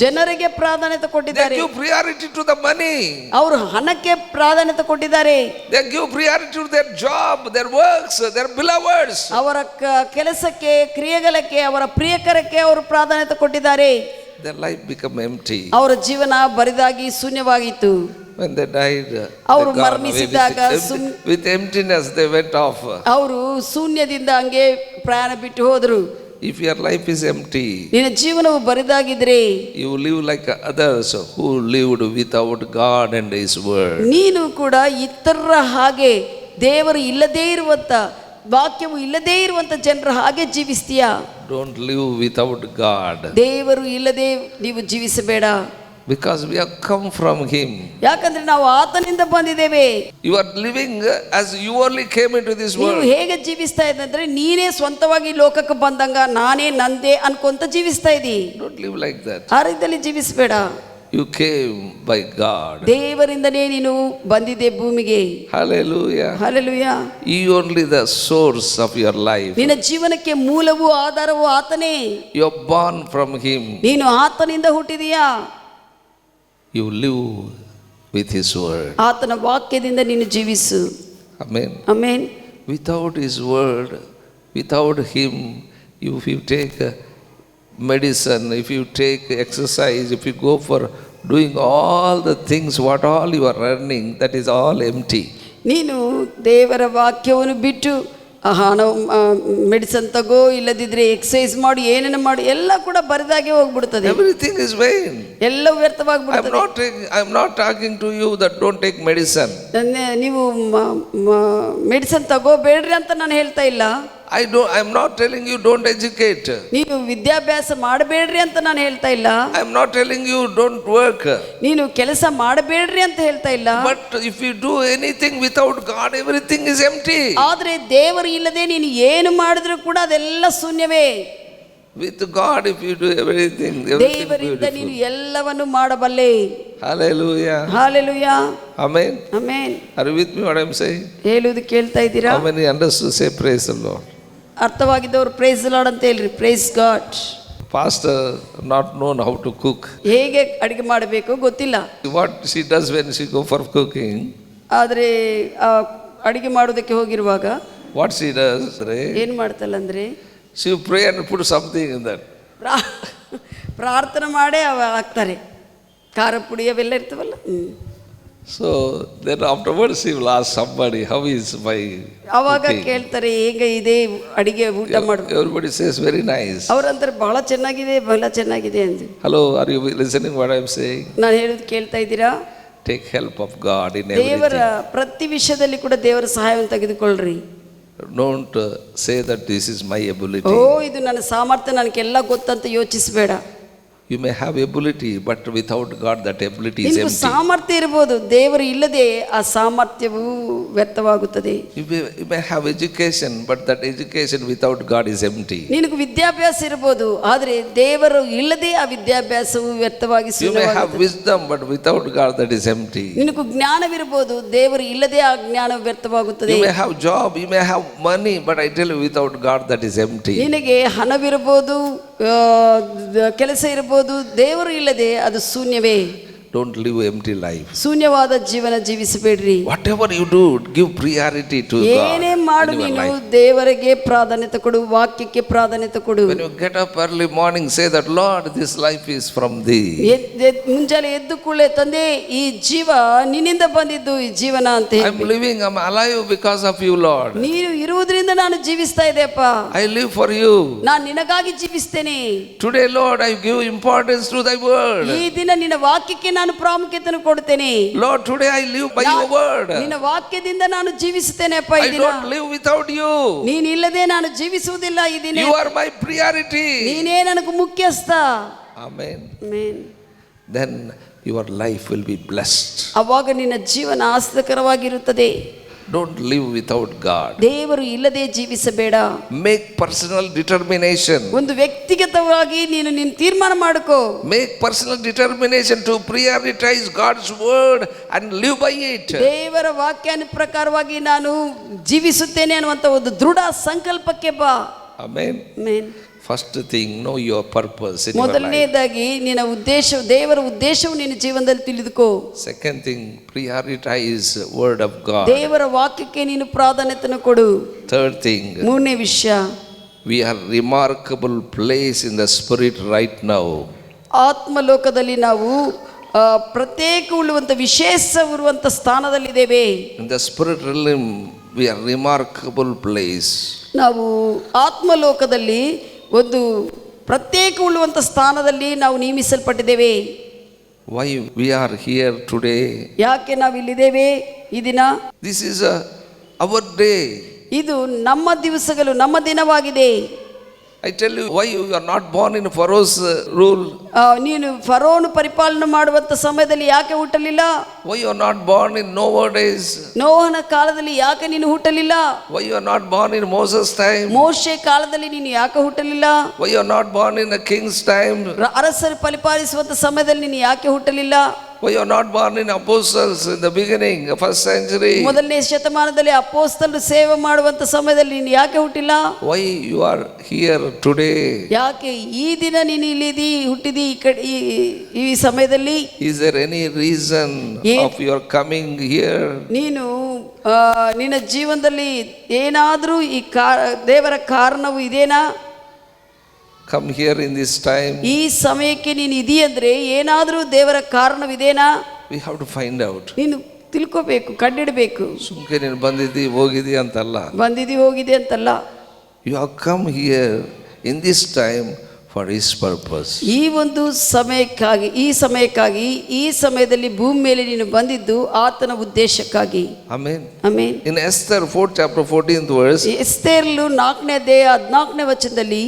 ಜನರಿಗೆ ಪ್ರಾಧಾನ್ಯತೆ ಕೊಟ್ಟಿದ್ದಾರೆ. They give priority to the money. ಅವರು ಹಣಕ್ಕೆ ಪ್ರಾಧಾನ್ಯತೆ ಕೊಟ್ಟಿದ್ದಾರೆ. They give priority to their job, their works, their beloveds. ಅವರ ಕೆಲಸಕ್ಕೆ, ಕ್ರಿಯೆಗಳಿಗೆ, ಅವರ ಪ್ರಿಯಕರಕ್ಕೆ ಅವರು ಪ್ರಾಧಾನ್ಯತೆ ಕೊಟ್ಟಿದ್ದಾರೆ. Their life become empty. ಅವರ ಜೀವನ ಬರಿದಾಗಿ ಶೂನ್ಯವಾಗಿತ್ತು. When they died, ಅವರು ಮರಣಿಸಿದಾಗ with emptiness they went off. ಅವರು ಶೂನ್ಯದಿಂದ ಹಂಗೆ ಪ್ರಯಾಣ ಬಿಟ್ಟು ಹೋದರು. If your life is empty, ನಿನ್ನ ಜೀವನವು ಬರಿದಾಗಿದ್ರೆ you live like others who lived without God and his word. ನೀನು ಕೂಡ ಇತರರ ಹಾಗೆ ದೇವರು ಇಲ್ಲದೇ ಇರುವಂತ, ವಾಕ್ಯವು ಇಲ್ಲದೇ ಇರುವಂತ ಜನರ ಹಾಗೆ ಜೀವಿಸ್ತೀಯಾ? Don't live without God. ದೇವರು ಇಲ್ಲದೆ ನೀವು ಜೀವಿಸಬೇಡ. Because we have come from him. ಯಾಕಂದ್ರೆ ನಾವು ಆತನಿಂದ ಬಂದಿದ್ದೇವೆ. You are living as you only came into this world. ನೀವು ಹೇಗೆ ಜೀವಿಸ್ತಾ ಇದ್ದಂದ್ರೆ ನೀನೇ ಸ್ವಂತವಾಗಿ ಲೋಕಕ್ಕೆ ಬಂದಂಗ ನಾನೇ ನಂದೇ ಅನ್ಕೊಂತ ಜೀವಿಸ್ತಾ ಇದ್ದೀ. Don't live like that. ಆ ರೀತಿಯಲ್ಲಿ ಜೀವಿಸಬೇಡ. You came by God. ದೇವರಿಂದನೇ ನೀನು ಬಂದಿದೆ ಭೂಮಿಗೆ. Hallelujah. Hallelujah. He only the source of your life. ನಿನ್ನ ಜೀವನಕ್ಕೆ ಮೂಲವೂ ಆಧಾರವೂ ಆತನೇ. You are born from Him. ನೀನು ಆತನಿಂದ ಹುಟ್ಟಿದೀಯಾ. You live with His word. ಆತನ ವಾಕ್ಯದಿಂದ ನೀನು ಜೀವಿಸು. Amen. Amen. Without His word, without Him, if you take medicine, if you take exercise, if you go for doing all the things, what all you are earning, that is all empty. ನೀನು ದೇವರ ವಾಕ್ಯವನ್ನು ಬಿಟ್ಟು ಹಣ medicine ತಗೋ, ಇಲ್ಲದಿದ್ರೆ exercise ಮಾಡಿ, ಏನೇನು ಮಾಡಿ, ಎಲ್ಲ ಕೂಡ ಬರಿದಾಗೆ ಹೋಗ್ಬಿಡ್ತದೆ. Everything is vain. ಎಲ್ಲ ವ್ಯರ್ಥವಾಗ್ಬಿಡ್ತದೆ. I am not talking to you that don't take medicine. ನೀವು ಮೆಡಿಸನ್ ತಗೋಬೇಡ್ರಿ ಅಂತ ನಾನು ಹೇಳ್ತಾ ಇಲ್ಲ. I am not telling you don't educate. ನೀವು ವಿದ್ಯಾಭ್ಯಾಸ ಮಾಡಬೇಡ್ರಿ ಅಂತ ನಾನು ಹೇಳ್ತಾ ಇಲ್ಲ. I am not telling you don't work. ನೀನು ಕೆಲಸ ಮಾಡಬೇಡ್ರಿ ಅಂತ ಹೇಳ್ತಾ ಇಲ್ಲ. But if you do anything without God, everything is empty. ಆದ್ರೆ ದೇವರು ಇಲ್ಲದೆ ನೀನು ಏನು ಮಾಡಿದ್ರು ಕೂಡ ಅದೆಲ್ಲ ಶೂನ್ಯವೇ. With God, if you do everything ದೇವರಿಂದ ನೀನು ಎಲ್ಲವನ್ನು ಮಾಡಬಲ್ಲೆ. Hallelujah. Hallelujah. Amen. Amen. Are you with me what I am saying? ಹೇಳುವುದು ಕೇಳ್ತಾ ಇದ್ದೀರಾ? How many understood? Say praise the Lord. ಅರ್ಥವಾಗಿದ್ದವರು ಪ್ರೈಸ್ ಲಾರ್ಡ್ ಅಂತ ಹೇಳ್ರಿ. Praise God. Pastor not known how to cook. ಹೇಗೆ ಅಡಿಗೆ ಮಾಡಬೇಕು ಗೊತ್ತಿಲ್ಲ. What she does when she go for cooking? ಆದರೆ ಅಡಿಗೆ ಮಾಡೋದಕ್ಕೆ ಹೋಗಿರುವಾಗ What she does? ಏನು ಮಾಡ್ತಲ್ಲ ಅಂದ್ರೆ she pray and put something in that. ಪ್ರಾರ್ಥನೆ ಮಾಡೇ ಹಾಕ್ತಾರೆ. ಖಾರ ಪುಡಿ ಅವೆಲ್ಲ ಇರ್ತವಲ್ಲ. So then afterwards she will ask somebody, how is my ಅವಾಗ ಕೇಳ್ತಾರೆ ಹೇಗೆ ಇದೆ ಅಡಿಗೆ ಊಟ ಮಾಡೋದು. Everybody says very nice. ಅವರಂತಾರೆ ಬಹಳ ಚೆನ್ನಾಗಿದೆ, ಬಹಳ ಚೆನ್ನಾಗಿದೆ ಅಂತ. Hello, are you listening what I am saying? ನಾನು ಹೇಳೋದು ಕೇಳ್ತಾ ಇದ್ದೀರಾ? Take help of God in everything. ದೇವರ ಪ್ರತಿ ವಿಷಯದಲ್ಲಿ ಕೂಡ ದೇವರ ಸಹಾಯವನ್ನು ತೆಗೆದುಕೊಳ್ಳ್ರಿ. Don't say that this is my ability. ಇದು ನನ್ನ ಸಾಮರ್ಥ್ಯ, ನನಗೆಲ್ಲ ಗೊತ್ತಂತ ಯೋಚಿಸಬೇಡ. You may have ability, but without God that ability is empty. ಸಾಮರ್ಥ್ಯ ಇರಬಹುದು, ದೇವರು ಇಲ್ಲದೆ ಆ ಸಾಮರ್ಥ್ಯವು ವ್ಯರ್ಥವಾಗುತ್ತದೆ. You may have education, but that education without God is empty. ನಿನಗೆ ವಿದ್ಯಾಭ್ಯಾಸ ಇರಬಹುದು, ಆದರೆ ದೇವರು ಇಲ್ಲದೆ ಆ ವಿದ್ಯಾಭ್ಯಾಸವು ವ್ಯರ್ಥವಾಗಿ ಶೂನ್ಯವಾಗುತ್ತದೆ. You may have wisdom, but without God that is empty. ನಿನಗೆ ಜ್ಞಾನವಿರಬಹುದು, ದೇವರು ಇಲ್ಲದೆ ಆ ಜ್ಞಾನ ವ್ಯರ್ಥವಾಗುತ್ತದೆ. You may have job, you may have money, but I tell you without God that is empty. ನಿನಗೆ ಹಣವಿರಬಹುದು, ಕೆಲಸ ಇರಬಹುದು, ದೇವರು ಇಲ್ಲದೆ ಅದು ಶೂನ್ಯವೇ. Don't live empty life. ಶೂನ್ಯವಾದ ಜೀವನ ಜೀವಿಸಬೇಡ್ರಿ. Whatever you do, give priority to God. ಏನೇ ಮಾಡು ನೀನು ದೇವರಿಗೆ ಪ್ರಾಧಾನ್ಯತೆ ಕೊಡು, ವಾಕ್ಯಕ್ಕೆ ಪ್ರಾಧಾನ್ಯತೆ ಕೊಡು. When you get up early morning, say that Lord, this life is from Thee. ಮುಂಜಾನೆ ಎದ್ದು ಕೂಡಲೇ ತಂದೆ ಈ ಜೀವ ನಿನ್ನಿಂದ ಬಂದಿದ್ದು, ಈ ಜೀವನ ಅಂತ ಹೇಳಿ. I'm living, I'm alive because of You, Lord. ನೀನು ಇರುವುದರಿಂದ ನಾನು ಜೀವಿಸ್ತಾ ಇದ್ದೇಪ್ಪ. I live for You. ನಾನು ನಿನಗಾಗಿ ಜೀವಿಸ್ತೇನೆ. Today, Lord, I give importance to Thy word. ಈ ದಿನ ನಿನ್ನ ವಾಕ್ಯಕ್ಕೆ ನಾನು ಪ್ರಾಮುಖ್ಯತೆಯನ್ನು ಕೊಡ್ತೇನೆ. Lord, today I live by Your word. ನಿನ್ನ ವಾಕ್ಯದಿಂದ ನಾನು ಜೀವಿಸುತ್ತೇನೆಪ್ಪ. ಈ I ದಿನ don't live without You. ನೀನು ಇಲ್ಲದೆ ನಾನು ಜೀವಿಸುವುದಿಲ್ಲ. ಈ ದಿನ You are my priority. ನೀನೇ ನನಗೆ ಮುಖ್ಯಸ್ಥ. Amen. Amen. Then your life will be blessed. ಅವಾಗ ನಿನ್ನ ಜೀವನ ಆಸ್ತಿಕರವಾಗಿರುತ್ತದೆ. Don't live without God. ದೇವರು ಇಲ್ಲದೆ ಜೀವಿಸಬೇಡ. Make personal determination. ಒಂದು ವ್ಯಕ್ತಿಗತವಾಗಿ ನೀನು ತೀರ್ಮಾನ ಮಾಡಿಕೋ. Make personal determination to prioritize God's word and live by it. ದೇವರ ವಾಕ್ಯಾನ ಪ್ರಕಾರವಾಗಿ ನಾನು ಜೀವಿಸುತ್ತೇನೆ ಅನ್ನುವಂತ ಒಂದು ದೃಢ ಸಂಕಲ್ಪಕ್ಕೆ ಬಾ. Amen. Amen. First thing, know your purpose in your life. ಮೊದಲನೇದಾಗಿ ನಿನ್ನ ಉದ್ದೇಶ, ದೇವರ ಉದ್ದೇಶವು ನಿನ್ನ ಜೀವನದಲ್ಲಿ ತಿಳಿದುಕೋ. Second thing, prioritize word of God. ದೇವರ ವಾಕ್ಯಕ್ಕೆ ನೀನು ಪ್ರಾಧಾನ್ಯತೆಯನ್ನು ಕೊಡು. Third thing, ಮೂರನೇ ವಿಷಯ, we are remarkable place in the spirit right now. ಆತ್ಮಲೋಕದಲ್ಲಿ ನಾವು ಪ್ರತ್ಯೇಕವುಳ್ಳುವಂಥ ವಿಶೇಷವಿರುವಂಥ ಸ್ಥಾನದಲ್ಲಿದ್ದೇವೆ. In the spirit realm, we are remarkable place. ನಾವು ಆತ್ಮಲೋಕದಲ್ಲಿ ಒಂದು ಪ್ರತ್ಯೇಕವುಳ್ಳುವಂಥ ಸ್ಥಾನದಲ್ಲಿ ನಾವು ನೇಮಿಸಲ್ಪಟ್ಟಿದ್ದೇವೆ. Why we are here today? ಯಾಕೆ ನಾವು ಇಲ್ಲಿದ್ದೇವೆ ಈ ದಿನ? This is our day. ಇದು ನಮ್ಮ ದಿವಸಗಳು, ನಮ್ಮ ದಿನವಾಗಿದೆ. I tell you why you are not born in Pharaoh's rule. ನೀನು ಫರೋನು ಪರಿಪಾಲನೆ ಮಾಡುವಂತ ಸಮಯದಲ್ಲಿ ಯಾಕೆ ಹುಟ್ಟಲಿಲ್ಲ? Why you are not born in Noah days? ನೋಹನ ಕಾಲದಲ್ಲಿ ಯಾಕೆ ನೀನು ಹುಟ್ಟಲಿಲ್ಲ? Why you are not born in Moses' time? ಮೋಶೆ ಕಾಲದಲ್ಲಿ ನೀನು ಯಾಕೆ ಹುಟ್ಟಲಿಲ್ಲ? Why you are not born in a king's time? ಅರಸರು ಪರಿಪಾಲಿಸುವಂತ ಸಮಯದಲ್ಲಿ ನೀನು ಯಾಕೆ ಹುಟ್ಟಲಿಲ್ಲ? Why you are not born in apostles in the beginning, first century? ಮೊದಲನೇ ಶತಮಾನದಲ್ಲಿ ಅಪೊಸ್ತಲರು ಸೇವೆ ಮಾಡುವಂತ ಸಮಯದಲ್ಲಿ ನೀನು ಯಾಕೆ ಹುಟ್ಟಿಲ್ಲ? Why you are here today? ಯಾಕೆ ಈ ದಿನ ನೀನು ಇಲ್ಲಿದಿ ಹುಟ್ಟಿದಿ ಈ ಕಡೆ ಈ ಸಮಯದಲ್ಲಿ? Is there any reason of your coming here? ನೀನು ನಿನ್ನ ಜೀವನದಲ್ಲಿ ಏನಾದರೂ ಈ ದೇವರ ಕಾರಣವು ಇದೇನಾ? Come here in this time. ಈ ಸಮಯಕ್ಕೆ ನೀನು ಇದೆಯಂದ್ರೆ ಏನಾದರೂ ದೇವರ ಕಾರಣವಿದೇನಾ? We have to find out. ನೀನು ತಿಳ್ಕೋಬೇಕು, ಕಂಡಿಡಬೇಕು. ಸುಮ್ಕೆ ನೀನು ಬಂದಿದ್ದಿ ಹೋಗಿದ್ದಿ ಅಂತಲ್ಲ. ಬಂದಿದ್ದಿ ಹೋಗಿದೆ ಅಂತಲ್ಲ. You have come here in this time for His purpose. ಈ ಒಂದು ಸಮಯಕ್ಕಾಗಿ ಈ ಸಮಯದಲ್ಲಿ ಭೂಮಿ ಮೇಲೆ ನೀನು ಬಂದಿದ್ದು ಆತನ ಉದ್ದೇಶಕ್ಕಾಗಿ. Amen. Amen. In Esther 4th chapter 14th verse, ಎಸ್ತೇರಲು 4ನೇ ಅಧ್ಯಾಯ 14ನೇ ವಚನದಲ್ಲಿ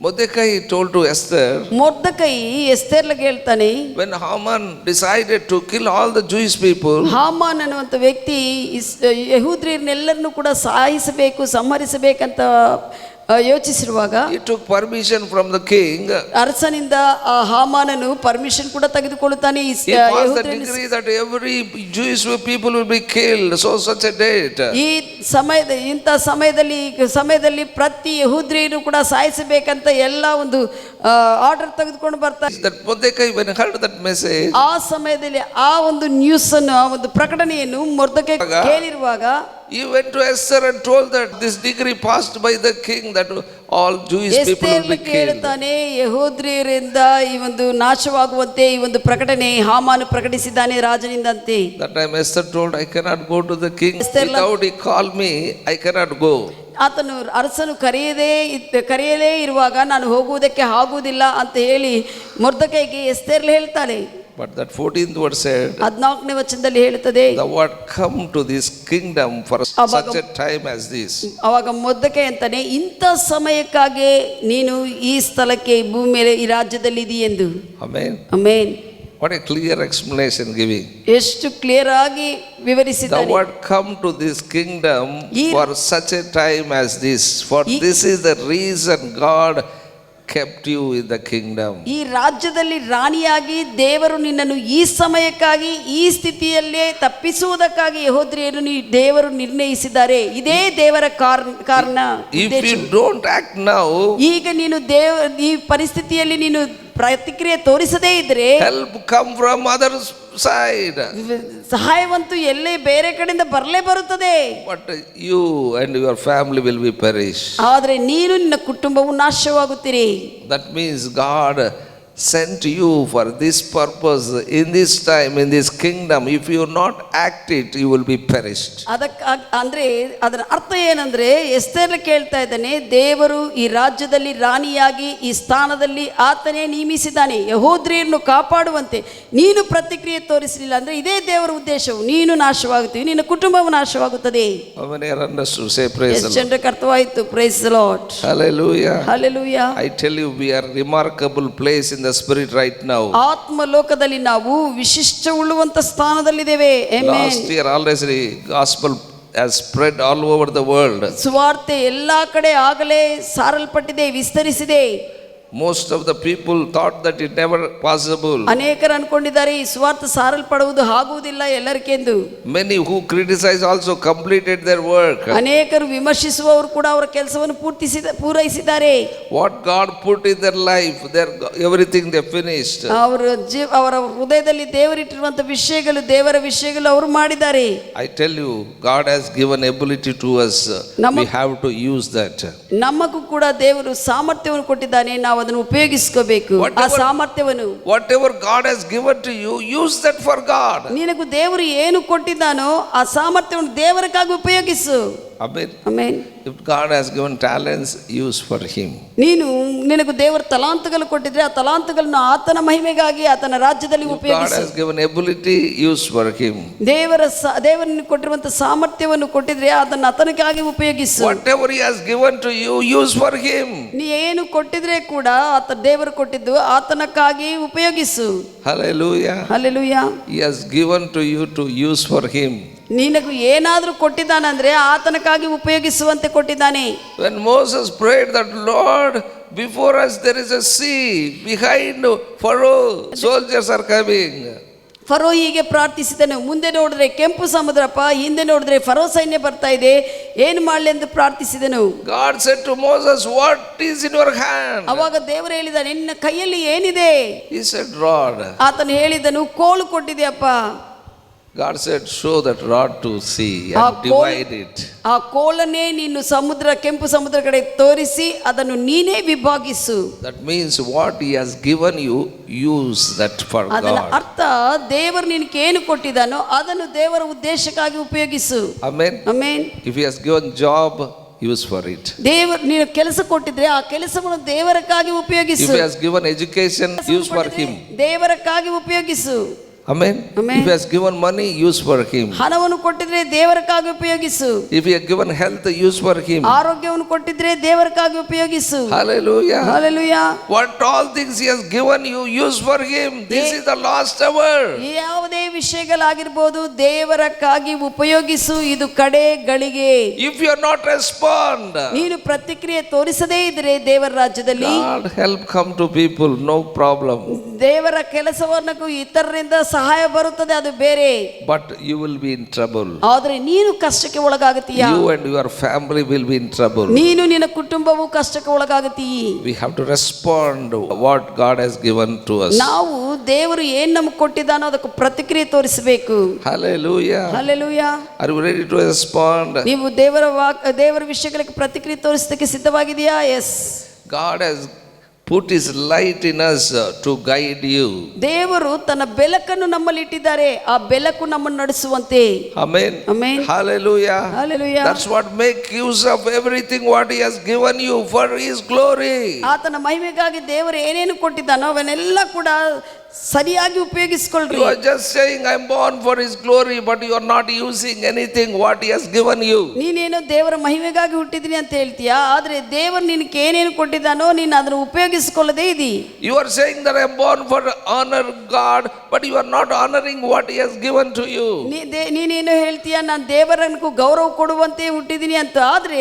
Mordecai told to Esther, ಮೊರ್ದಕೈ ಎಸ್ತೇರ್ಲಿಗೆ ಹೇಳ್ತಾನೆ, when Haman decided to kill all the Jewish people, Haman ಅನ್ನುವಂಥ ವ್ಯಕ್ತಿ ಯಹೂದ್ಯರನ್ನೆಲ್ಲರನ್ನೂ ಕೂಡ ಸಾಯಿಸಬೇಕು, ಸಂಹರಿಸಬೇಕಂತ ಯೋಚಿಸಿರುವಾಗ he took permission from the king. ಅರಸನಿಂದ ಆ ಹಾಮಾನನು ಪರ್ಮಿಷನ್ ಕೂಡ ತೆಗೆದುಕೊಳ್ಳುತ್ತಾನೆ. He passed the decree that every Jewish people will be killed so such a date. ಈ ಇಂಥ ಸಮಯದಲ್ಲಿ ಪ್ರತಿ ಯಹೂದ್ಯರನ್ನು ಕೂಡ ಸಾಯಿಸಬೇಕಂತ ಎಲ್ಲ ಒಂದು ಆರ್ಡರ್ ತೆಗೆದುಕೊಂಡು ಬರ್ತಾರೆ. That Mordecai, when he heard that message, ಆ ಸಮಯದಲ್ಲಿ ಆ ಒಂದು ನ್ಯೂಸ್ ಅನ್ನು, ಆ ಒಂದು ಪ್ರಕಟಣೆಯನ್ನು Mordecai ಕೇಳಿರುವಾಗ he went to Esther and told that this decree passed by the king that all Jewish people will be killed. ಹೇಳ್ತಾನೆ, ಯಹೂದ್ಯರಿಂದ ಈ ಒಂದು ನಾಶವಾಗುವಂತೆ ಈ ಒಂದು ಪ್ರಕಟಣೆ ಹಾಮಾನು ಪ್ರಕಟಿಸಿದ್ದಾನೆ ರಾಜನಿಂದಂತೆ. That time Esther told, I cannot go to the king without he call me. I cannot go. ಆತನು ಅರಸನು ಕರೆಯಲೇ ಇರುವಾಗ ನಾನು ಹೋಗುವುದಕ್ಕೆ ಆಗುವುದಿಲ್ಲ ಅಂತ ಹೇಳಿ ಮೊರ್ದೆಕೈಗೆ ಎಸ್ತೇರ್ ಹೇಳ್ತಾನೆ. But that 14th word said, 14ನೇ ವಚನದಲ್ಲಿ ಹೇಳುತ್ತದೆ, thou art come to this kingdom for such a time as this. ಅವಾಗ ಮೊರ್ದೆಕೈ ಅಂತಾನೆ, ಇಂಥ ಸಮಯಕ್ಕಾಗಿ ನೀನು ಈ ಸ್ಥಳಕ್ಕೆ ಭೂಮಿ ಮೇಲೆ ಈ ರಾಜ್ಯದಲ್ಲಿ ಇದೀ ಎಂದು. Amen. Amen. What a clear explanation giving. ಎಷ್ಟು ಕ್ಲಿಯರ್ ಆಗಿ ವಿವರಿಸಿದ್ದಾನೆ. Thou art come to this kingdom for such a time as this. For this is the reason God kept you in the kingdom. ಈ ರಾಜ್ಯದಲ್ಲಿ ರಾಣಿಯಾಗಿ ದೇವರು ನಿನ್ನನ್ನು ಈ ಸಮಯಕ್ಕಾಗಿ ಈ ಸ್ಥಿತಿಯಲ್ಲೇ ತಪ್ಪಿಸುವುದಕ್ಕಾಗಿ ಯೆಹೂದ್ಯರನ್ನು ದೇವರು ನಿರ್ಣಯಿಸಿದ್ದಾರೆ. ಇದೇ ದೇವರ ಕಾರಣ. If you don't act now, ಈಗ ನೀನು ಈ ಪರಿಸ್ಥಿತಿಯಲ್ಲಿ ನೀನು ಪ್ರತಿಕ್ರಿಯೆ ತೋರಿಸದೇ ಇದ್ರೆ help come from other side. ಸಹಾಯವಂತೂ ಎಲ್ಲೇ ಬೇರೆ ಕಡೆಯಿಂದ ಬರಲೇ ಬರುತ್ತದೆ. But you and your family will be perished. ಆದರೆ ನೀನು ನಿನ್ನ ಕುಟುಂಬವು ನಾಶವಾಗುತ್ತೀರಿ. That means God sent you for this purpose in this time in this kingdom. If you not act it, you will be perished. ಅಂದ್ರೆ ಅದರ ಅರ್ಥ ಏನಂದ್ರೆ Esther ಕೇಳ್ತಾ ಇದ್ದಾನೆ, ದೇವರು ಈ ರಾಜ್ಯದಲ್ಲಿ ರಾಣಿಯಾಗಿ ಈ ಸ್ಥಾನದಲ್ಲಿ ಆತನೇ ನೇಮಿಸಿದ್ದಾನೆ ಯಹೂದ್ಯರನ್ನು ಕಾಪಾಡುವಂತೆ. ನೀನು ಪ್ರತಿಕ್ರಿಯೆ ತೋರಿಸಲಿಲ್ಲ ಅಂದ್ರೆ ಇದೇ ದೇವರ ಉದ್ದೇಶವು, ನೀನು ನಾಶವಾಗುತ್ತೀವಿ, ನಿನ್ನ ಕುಟುಂಬವು ನಾಶವಾಗುತ್ತದೆ. ಎಷ್ಟು ಜನರಿಗೆ ಅರ್ಥವಾಯಿತು? Praise the Lord. Hallelujah. Hallelujah. I tell you, we are remarkable place in the spirit right now. ಆತ್ಮ ಲೋಕದಲ್ಲಿ ನಾವು ವಿಶಿಷ್ಟ ಉಳ್ಳುವಂತ ಸ್ಥಾನದಲ್ಲಿದ್ದೇವೆ. Last year already gospel has spread all over the world. ಸುವಾರ್ತೆ ಎಲ್ಲಾ ಕಡೆ ಆಗಲೇ ಸಾರಲ್ಪಟ್ಟಿದೆ, ವಿಸ್ತರಿಸಿದೆ. Most of the people thought that it never possible. ಅನೇಕರು ಅನ್ಕೊಂಡಿದ್ದಾರೆ ಈ ಸುವಾರ್ತೆ ಸಾರಲ್ಪಡುವುದು ಆಗುವುದಿಲ್ಲ ಎಲ್ಲರಿಗೆಂದು. Many who criticize also completed their work. ಅನೇಕರು ವಿಮರ್ಶಿಸುವವರು ಕೂಡ ಅವರ ಕೆಲಸವನ್ನು ಪೂರೈಸಿದ್ದಾರೆ. What God put in their life, everything they finished. ಅವರ ಹೃದಯದಲ್ಲಿ ದೇವರಿಟ್ಟಿರುವಂತ ದೇವರ ವಿಷಯಗಳು ಅವರು ಮಾಡಿದ್ದಾರೆ. I tell you, God has given ability to us. We have to use that. ನಮಗೂ ಕೂಡ ದೇವರು ಸಾಮರ್ಥ್ಯವನ್ನು ಕೊಟ್ಟಿದ್ದಾನೆ, ನಾವು ಅದನ್ನು ಉಪಯೋಗಿಸಬೇಕು. ಆ ಸಾಮರ್ಥ್ಯವನ್ನು, whatever God has given to you, use that for God. ನಿನಗೂ ದೇವರು ಏನು ಕೊಟ್ಟಿದ್ದಾನೋ ಆ ಸಾಮರ್ಥ್ಯವನ್ನು ದೇವರಿಗಾಗಿ ಉಪಯೋಗಿಸು. Amen. Amen. If God has given talents, use for Him. ನಿನಗೂ ದೇವರ ತಲಾಂತಗಳು ಕೊಟ್ಟಿದ್ರೆ ಆ ತಲಾಂತಗಳನ್ನು ಆತನ ಮಹಿಮೆಗಾಗಿ ಆತನ ರಾಜ್ಯದಲ್ಲಿ If God ಉಪಯೋಗಿಸು. has given ability, use for Him. ದೇವರನ್ನು ಕೊಟ್ಟಿರುವಂತ ಸಾಮರ್ಥ್ಯವನ್ನು ಕೊಟ್ಟಿದ್ರೆ ಅದನ್ನು ಆತನಿಗಾಗಿ ಉಪಯೋಗಿಸು. Whatever He has given to you, use for Him. ನೀ ಏನು ಕೊಟ್ಟಿದ್ರೆ ಕೂಡ ದೇವರು ಕೊಟ್ಟಿದ್ದು ಆತನಕ್ಕಾಗಿ ಉಪಯೋಗಿಸು. Hallelujah. Hallelujah. He has given to you to use for Him. ನಿನಗೂ ಏನಾದರೂ ಕೊಟ್ಟಿದ್ದಾನಂದ್ರೆ ಆತನಕ್ಕಾಗಿ ಉಪಯೋಗಿಸುವಂತೆ ಕೊಟ್ಟಿದ್ದಾನೆ. When Moses prayed that, Lord, before us there is a sea, behind Pharaoh soldiers are coming. Furrow ಹೀಗೆ ಪ್ರಾರ್ಥಿಸಿದನು, ಮುಂದೆ ನೋಡಿದ್ರೆ ಕೆಂಪು ಸಮುದ್ರಪ್ಪ, ಹಿಂದೆ ನೋಡಿದ್ರೆ ಫರೋ ಸೈನ್ಯ ಬರ್ತಾ ಇದೆ, ಏನು ಮಾಡಲಿ ಎಂದು ಪ್ರಾರ್ಥಿಸಿದನು. God said to Moses, what is in your hand? ಅವಾಗ ದೇವರು ಹೇಳಿದ, ನಿನ್ನ ಕೈಯಲ್ಲಿ ಏನಿದೆ? He said, rod. ಆತನು ಹೇಳಿದನು, ಕೋಲು ಕೊಟ್ಟಿದೆಯಪ್ಪ. God said, show that rod to sea and divide it. ಆ ಕೋಲನ್ನೇ ನೀನು ಕೆಂಪು ಸಮುದ್ರ ಕಡೆ ತೋರಿಸಿ ಅದನ್ನು ನೀನೇ ವಿಭಾಗಿಸು. That means what He has given you, use that for God. ಅದರ ಅರ್ಥ ದೇವರು ನಿನಗೆ ಏನು ಕೊಟ್ಟಿದ್ದಾನೋ ಅದನ್ನು ದೇವರ ಉದ್ದೇಶಕ್ಕಾಗಿ ಉಪಯೋಗಿಸು. Amen. Amen. If He has given job, use for it. ದೇವರು ನೀನು ಕೆಲಸ ಕೊಟ್ಟಿದ್ರೆ ಆ ಕೆಲಸವನ್ನು ದೇವರಕ್ಕಾಗಿ ಉಪಯೋಗಿಸು. If He has given education, use for Him. ದೇವರಕ್ಕಾಗಿ ಉಪಯೋಗಿಸು. Amen. Amen. If He has given money, use for Him. ಹಣವನ್ನು ಕೊಟ್ಟಿದ್ರೆ ದೇವರಕ್ಕಾಗಿ ಉಪಯೋಗಿಸು. If He has given health, use for Him. ಆರೋಗ್ಯವನ್ನು ಕೊಟ್ಟಿದ್ರೆ ದೇವರಕ್ಕಾಗಿ ಉಪಯೋಗಿಸು. Hallelujah. Hallelujah. What all things He has given you, use for Him. This is the last hour. ಯಾವುದೇ ವಿಷಯಗಳಾಗಿರ್ಬೋದು ದೇವರಕ್ಕಾಗಿ ಉಪಯೋಗಿಸು, ಇದು ಕಡೆ ಗಳಿಗೆ. If you are not respond, ನೀನು ಪ್ರತಿಕ್ರಿಯೆ ತೋರಿಸದೇ ಇದ್ರೆ ದೇವರ ರಾಜ್ಯದಲ್ಲಿ God help come to people, no problem. ದೇವರ ಕೆಲಸವನ್ನು ಇತರರಿಂದ ಸಹಾಯ ಬರುತ್ತದೆ, ಅದು ಬೇರೆ. But you will be in trouble. ಆದ್ರೆ ನೀನು ಕಷ್ಟಕ್ಕೆ ಒಳಗಾಗುತ್ತೀಯಾ? You and your family will be in trouble. ನೀನು ನಿನ್ನ ಕುಟುಂಬವು ಕಷ್ಟಕ್ಕೆ ಒಳಗಾಗುತ್ತೀ. We have to respond what God has given to us. ನಾವು ದೇವರು ಏನ್ ನಮಗೆ ಕೊಟ್ಟಿದ್ದಾನೋ ಅದಕ್ಕೆ ಪ್ರತಿಕ್ರಿಯೆ ತೋರಿಸಬೇಕು. Hallelujah. Hallelujah. Are you ready to respond? ನೀವು ದೇವರ ವಿಷಯಗಳಿಗೆ ಪ್ರತಿಕ್ರಿಯೆ ತೋರಿಸೋದಕ್ಕೆ ಸಿದ್ಧವಾಗಿದೆಯಾ? S. God has put His light in us to guide you. ದೇವರು ತನ್ನ ಬೆಳಕನ್ನು ನಮ್ಮಲ್ಲಿ ಇಟ್ಟಿದ್ದಾರೆ, ಆ ಬೆಳಕು ನಮ್ಮನ್ನು ನಡೆಸುವಂತೆ. Amen. Amen. Hallelujah. Hallelujah. That's what make use of everything what He has given you for His glory. ಆತನ ಮಹಿಮೆಗಾಗಿ ದೇವರು ಏನೇನು ಕೊಟ್ಟಿದ್ದಾನೋ ಅವನ್ನೆಲ್ಲ ಕೂಡ ಸರಿಯಾಗಿ ಉಪಯೋಗಿಸಿಕೊಳ್ಳ್ರಿ. You are just saying I am born for His glory, but you are not using anything what He has given you. ನೀನೇನೋ ದೇವರ ಮಹಿಮೆಗಾಗಿ ಹುಟ್ಟಿದೀನಿ ಅಂತ ಹೇಳ್ತೀಯಾ, ಆದ್ರೆ ದೇವರು ನಿನಗೆ ಏನೇನು ಕೊಟ್ಟಿದ್ದಾನೋ ನೀನು ಅದನ್ನು ಉಪಯೋಗಿಸಿಕೊಳ್ಳದೇ ಇದಿ. You are saying that I am born for honor God, but you are not honoring what He has given to you. ನೀನೇನು ಹೇಳ್ತೀಯಾ, ನಾನು ದೇವರನ್ನು ಗೌರವ ಕೊಡುವಂತೆ ಹುಟ್ಟಿದೀನಿ ಅಂತ, ಆದ್ರೆ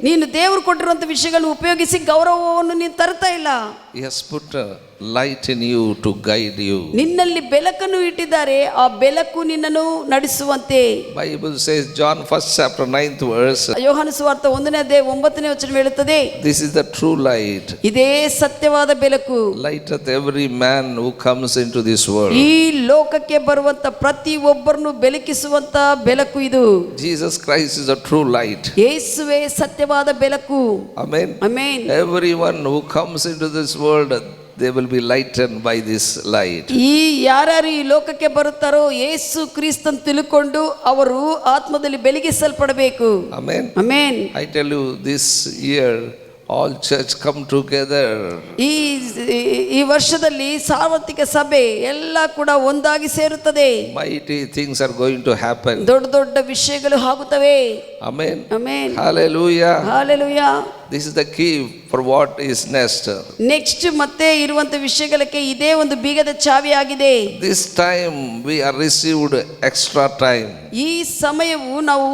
ನೀನು ದೇವರು ಕೊಟ್ಟಿರುವಂತ ವಿಷಯಗಳನ್ನು ಉಪಯೋಗಿಸಿ ಗೌರವವನ್ನು ನೀನು ತರ್ತಾ ಇಲ್ಲ. He has put a light in you to guide you. ನಿನ್ನಲ್ಲಿ ಬೆಳಕನ್ನು ಇಟ್ಟಿದ್ದಾರೆ, ಆ ಬೆಳಕು ನಿನ್ನನ್ನು ನಡೆಸುವಂತೆ. Bible says, John 1st chapter 9th verse, ಯೋಹಾನ ಸುವಾರ್ತೆ 1ನೇ ಅಧ್ಯಾಯ 9ನೇ ವಚನ ಹೇಳುತ್ತದೆ, this is the true light. ಇದೇ ಸತ್ಯವಾದ ಬೆಳಕು. Lighteth every man who comes into this world. ಈ ಲೋಕಕ್ಕೆ ಬರುವಂತ ಪ್ರತಿ ಒಬ್ಬರನ್ನು ಬೆಳಕಿಸುವಂತ ಬೆಳಕು ಇದು. Jesus Christ is a true light. ಯೇಸುವೇ ಸತ್ಯವಾದ ಬೆಳಕು. Amen. Amen. Everyone who comes into this world, they will be lightened by this light. ಈ ಯಾರ್ಯಾರು ಈ ಲೋಕಕ್ಕೆ ಬರುತ್ತಾರೋ ಯೇಸು ಕ್ರಿಸ್ತನ್ ತಿಳ್ಕೊಂಡು ಅವರು ಆತ್ಮದಲ್ಲಿ ಬೆಳಗಿಸಲ್ಪಡಬೇಕು. Amen. Amen. I tell you, this year all church come together. ಈ ವರ್ಷದಲ್ಲಿ ಸಾರ್ವತ್ರಿಕ ಸಭೆ ಎಲ್ಲ ಕೂಡ ಒಂದಾಗಿ ಸೇರುತ್ತದೆ. Mighty things are going to happen. ದೊಡ್ಡ ದೊಡ್ಡ ವಿಷಯಗಳು ಆಗುತ್ತವೆ. Amen. Amen. Hallelujah. Hallelujah. This is the key for what is next. Next ಮತ್ತೆ ಇರುವಂತ ವಿಷಯಗಳಿಗೆ ಇದೇ ಒಂದು ಬೀಗದ ಚಾವಿ ಆಗಿದೆ. This time we are received extra time. ಈ ಸಮಯವು ನಾವು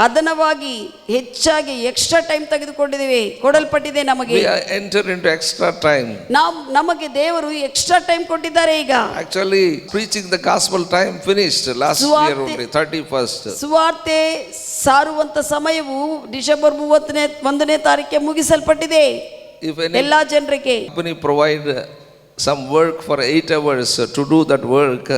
ಅದನವಾಗಿ ಹೆಚ್ಚಾಗಿ ಎಕ್ಸ್ಟ್ರಾ ಟೈಮ್ ತೆಗೆದುಕೊಂಡಿದ್ದೇವೆ, ಕೊಡಲ್ಪಟ್ಟಿದೆ ನಮಗೆ. We are enter into extra time. ನಮಗೆ ದೇವರು ಎಕ್ಸ್ಟ್ರಾ ಟೈಮ್ ಕೊಟ್ಟಿದ್ದಾರೆ. ಈಗ Actually preaching the gospel time finished last year only, 31st. ಸುವಾರ್ತೆ ಸಾರುವಂತ ಸಮಯವು ಡಿಸೆಂಬರ್ 31ನೇ ತಾರೀಕಿಗೆ ಮುಗಿಸಲ್ಪಟ್ಟಿದೆ ಎಲ್ಲಾ ಜನರಿಗೆ. Company provide some work for 8 hours to do that work.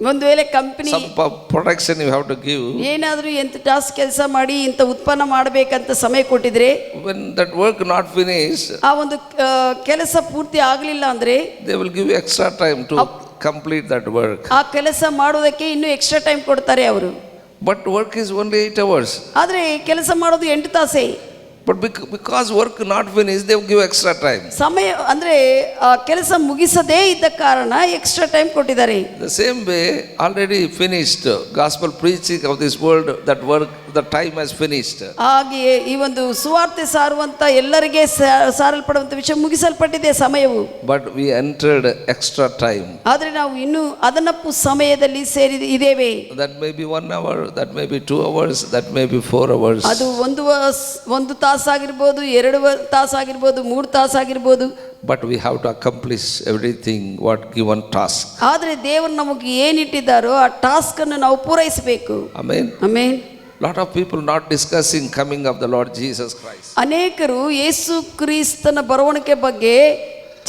ಒಂದು ವೇಳೆ company some production you have to give. ಏನಾದರೂ ಎಂತ ಟಾಸ್ಕ್ ಕೆಲಸ ಮಾಡಿ ಇಂತ ಉತ್ಪನ್ನ ಮಾಡಬೇಕಂತ ಸಮಯ ಕೊಟ್ಟಿದ್ರೆ, when that work not finished, ಆ ಒಂದು ಕೆಲಸ ಪೂರ್ತಿ ಆಗಲಿಲ್ಲ ಅಂದ್ರೆ they will give you extra time to complete that work. ಆ ಕೆಲಸ ಮಾಡೋದಕ್ಕೆ ಇನ್ನೂ ಎಕ್ಸ್ಟ್ರಾ ಟೈಮ್ ಕೊಡ್ತಾರೆ ಅವರು. But work is only 8 hours. ಆದರೆ ಕೆಲಸ ಮಾಡೋದು 8 ತಾಸೇ. But because work not finished, they give extra time. ಸಮಯ ಅಂದ್ರೆ ಆ ಕೆಲಸ ಮುಗಿಸದೇ ಇದ್ದ ಕಾರಣ ಎಕ್ಸ್ಟ್ರಾ ಟೈಮ್ ಕೊಟ್ಟಿದ್ದಾರೆ. The same way, already finished gospel preaching of this world, that work, the time has finished. ಹಾಗೆಯೇ ಈ ಒಂದು ಸುವಾರ್ತೆ ಸಾರುವಂತ ಎಲ್ಲರಿಗೆ ಸಾರಲ್ಪಡುವಂತ ವಿಷಯ ಮುಗಿಸಲ್ಪಟ್ಟಿದೆ ಸಮಯವು. But we entered extra time. ಆದರೆ ನಾವು ಇನ್ನು ಅದನ್ನಪ್ಪು ಸಮಯದಲ್ಲಿ ಸೇರಿದ್ದೇವೆ. That may be 1 hour, that may be 2 hours, that may be 4 hours. ಅದು ಒಂದು ತಾಸಾಗಿರ್ಬೋದು, 2 ತಾಸಾಗಿರ್ಬೋದು, 3 ತಾಸಾಗಿರ್ಬೋದು. But we have to accomplish everything what given task. ಆದರೆ ದೇವರು ನಮಗೆ ಏನಿಟ್ಟಿದ್ದಾರೋ ಆ ಟಾಸ್ಕ್ ಅನ್ನು ನಾವು ಪೂರೈಸಬೇಕು. Amen. Amen. Lot of people not discussing coming of the Lord Jesus Christ. ಅನೇಕರು ಯೇಸು ಕ್ರಿಸ್ತನ ಬರುವಣಿಗೆ ಬಗ್ಗೆ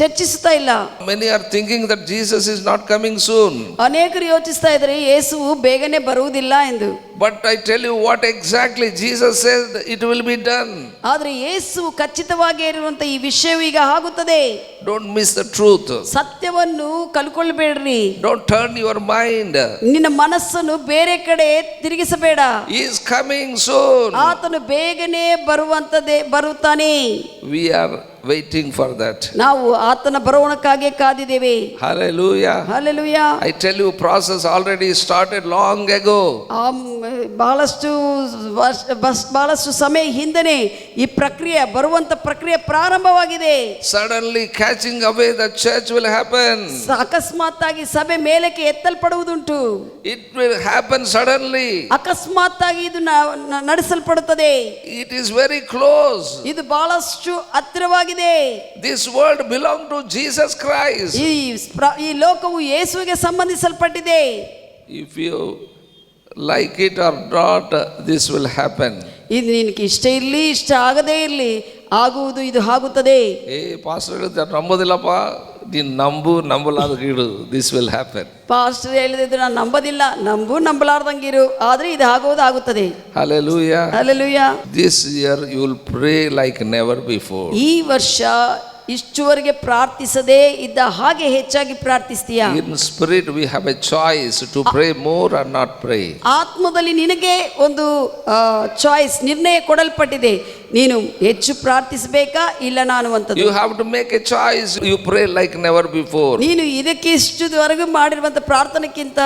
ಚರ್ಚಿಸುತ್ತಾ ಇಲ್ಲ. Many are thinking that Jesus is not coming soon. ಅನೇಕರು ಯೋಚಿಸ್ತಾ ಇದ್ದಾರೆ ಯೇಸುವು ಬೇಗನೆ ಬರುವುದಿಲ್ಲ ಎಂದು. But I tell you what exactly Jesus said, it will be done. ಆದರೆ ಯೇಸು ಖಚಿತವಾಗಿ ಇರುವಂತ ಈ ವಿಷಯವು ಈಗ ಆಗುತ್ತದೆ. Don't miss the truth. ಸತ್ಯವನ್ನು ಕಲ್ಕೊಳ್ಳಬೇಡ್ರಿ. Don't turn your mind. ನಿನ್ನ ಮನಸ್ಸನ್ನು ಬೇರೆ ಕಡೆ ತಿರುಗಿಸಬೇಡ. He is coming soon. ಆತನು ಬೇಗನೆ ಬರುತ್ತಾನೆ. We are waiting for that. ನಾವು ಆತನ ಬರುವಣಕ್ಕಾಗಿ ಕಾದಿದ್ದೇವೆ. Hallelujah. Hallelujah. I tell you, process already started long ago. ಬಹಳಷ್ಟು ಸಮಯ ಹಿಂದನೆ ಈ ಪ್ರಕ್ರಿಯೆ ಬರುವಂತ ಪ್ರಕ್ರಿಯೆ ಪ್ರಾರಂಭವಾಗಿದೆ. Suddenly catching away the church will happen. ಅಕಸ್ಮಾತ್ ಆಗಿ ಸಭೆ ಮೇಲಕ್ಕೆ ಎತ್ತಲ್ಪಡುವುದುಂಟು. It will happen suddenly. ಅಕಸ್ಮಾತ್ ಆಗಿ ಇದು ನಡೆಸಲ್ಪಡುತ್ತದೆ. It is very close. ಇದು ಬಹಳಷ್ಟು ಹತ್ತಿರವಾಗಿದೆ. This world belongs to Jesus Christ. ಈ ಲೋಕವು ಯೇಸುವಿಗೆ ಸಂಬಂಧಿಸಲ್ಪಟ್ಟಿದೆ. If you like it or not, this will happen. ಇದು ನಿನಗೆ ಇಷ್ಟ ಇರಲಿ ಇಷ್ಟ ಆಗದೇ ಇರಲಿ ಆಗುವುದು, ಇದು ಆಗುತ್ತದೆ. ಪಾಸ್ಟರ್ ಹೇಳಿದ್ರೆ ನಂಬೋದಿಲ್ಲಪ್ಪ, ನೀನು ನಂಬಲಾದ ಗೀಡು, ದಿಸ್ ವಿಲ್ ಹ್ಯಾಪನ್. ಪಾಸ್ಟರ್ ಹೇಳಿದ್ರು ನಾನು ನಂಬೋದಿಲ್ಲ, ನಂಬಲಾರ್ದಂಗಿರು, ಆದ್ರೆ ಇದು ಆಗುತ್ತದೆ. Hallelujah. Hallelujah. This year you will pray like never before. ಈ ವರ್ಷ ಇಷ್ಟುವರೆಗೆ ಪ್ರಾರ್ಥಿಸದೇ ಇದ್ದ ಹಾಗೆ ಹೆಚ್ಚಾಗಿ ಪ್ರಾರ್ಥಿಸ್ತೀಯಾ? In spirit we have a choice to pray more or not pray. ಆತ್ಮದಲ್ಲಿ ನಿನಗೆ ಒಂದು ಚಾಯ್ಸ್, ನಿರ್ಣಯ ಕೊಡಲ್ಪಟ್ಟಿದೆ. ನೀನು ಹೆಚ್ಚು ಪ್ರಾರ್ಥಿಸಬೇಕಾ ಇಲ್ಲ ನಾನು ಅಂತದ್ದು. You have to make a choice. You pray like never before. ನೀನು ಇದಕ್ಕೆ ಇಷ್ಟುವರೆಗೂ ಮಾಡಿರುವಂತ ಪ್ರಾರ್ಥನೆಗಿಂತ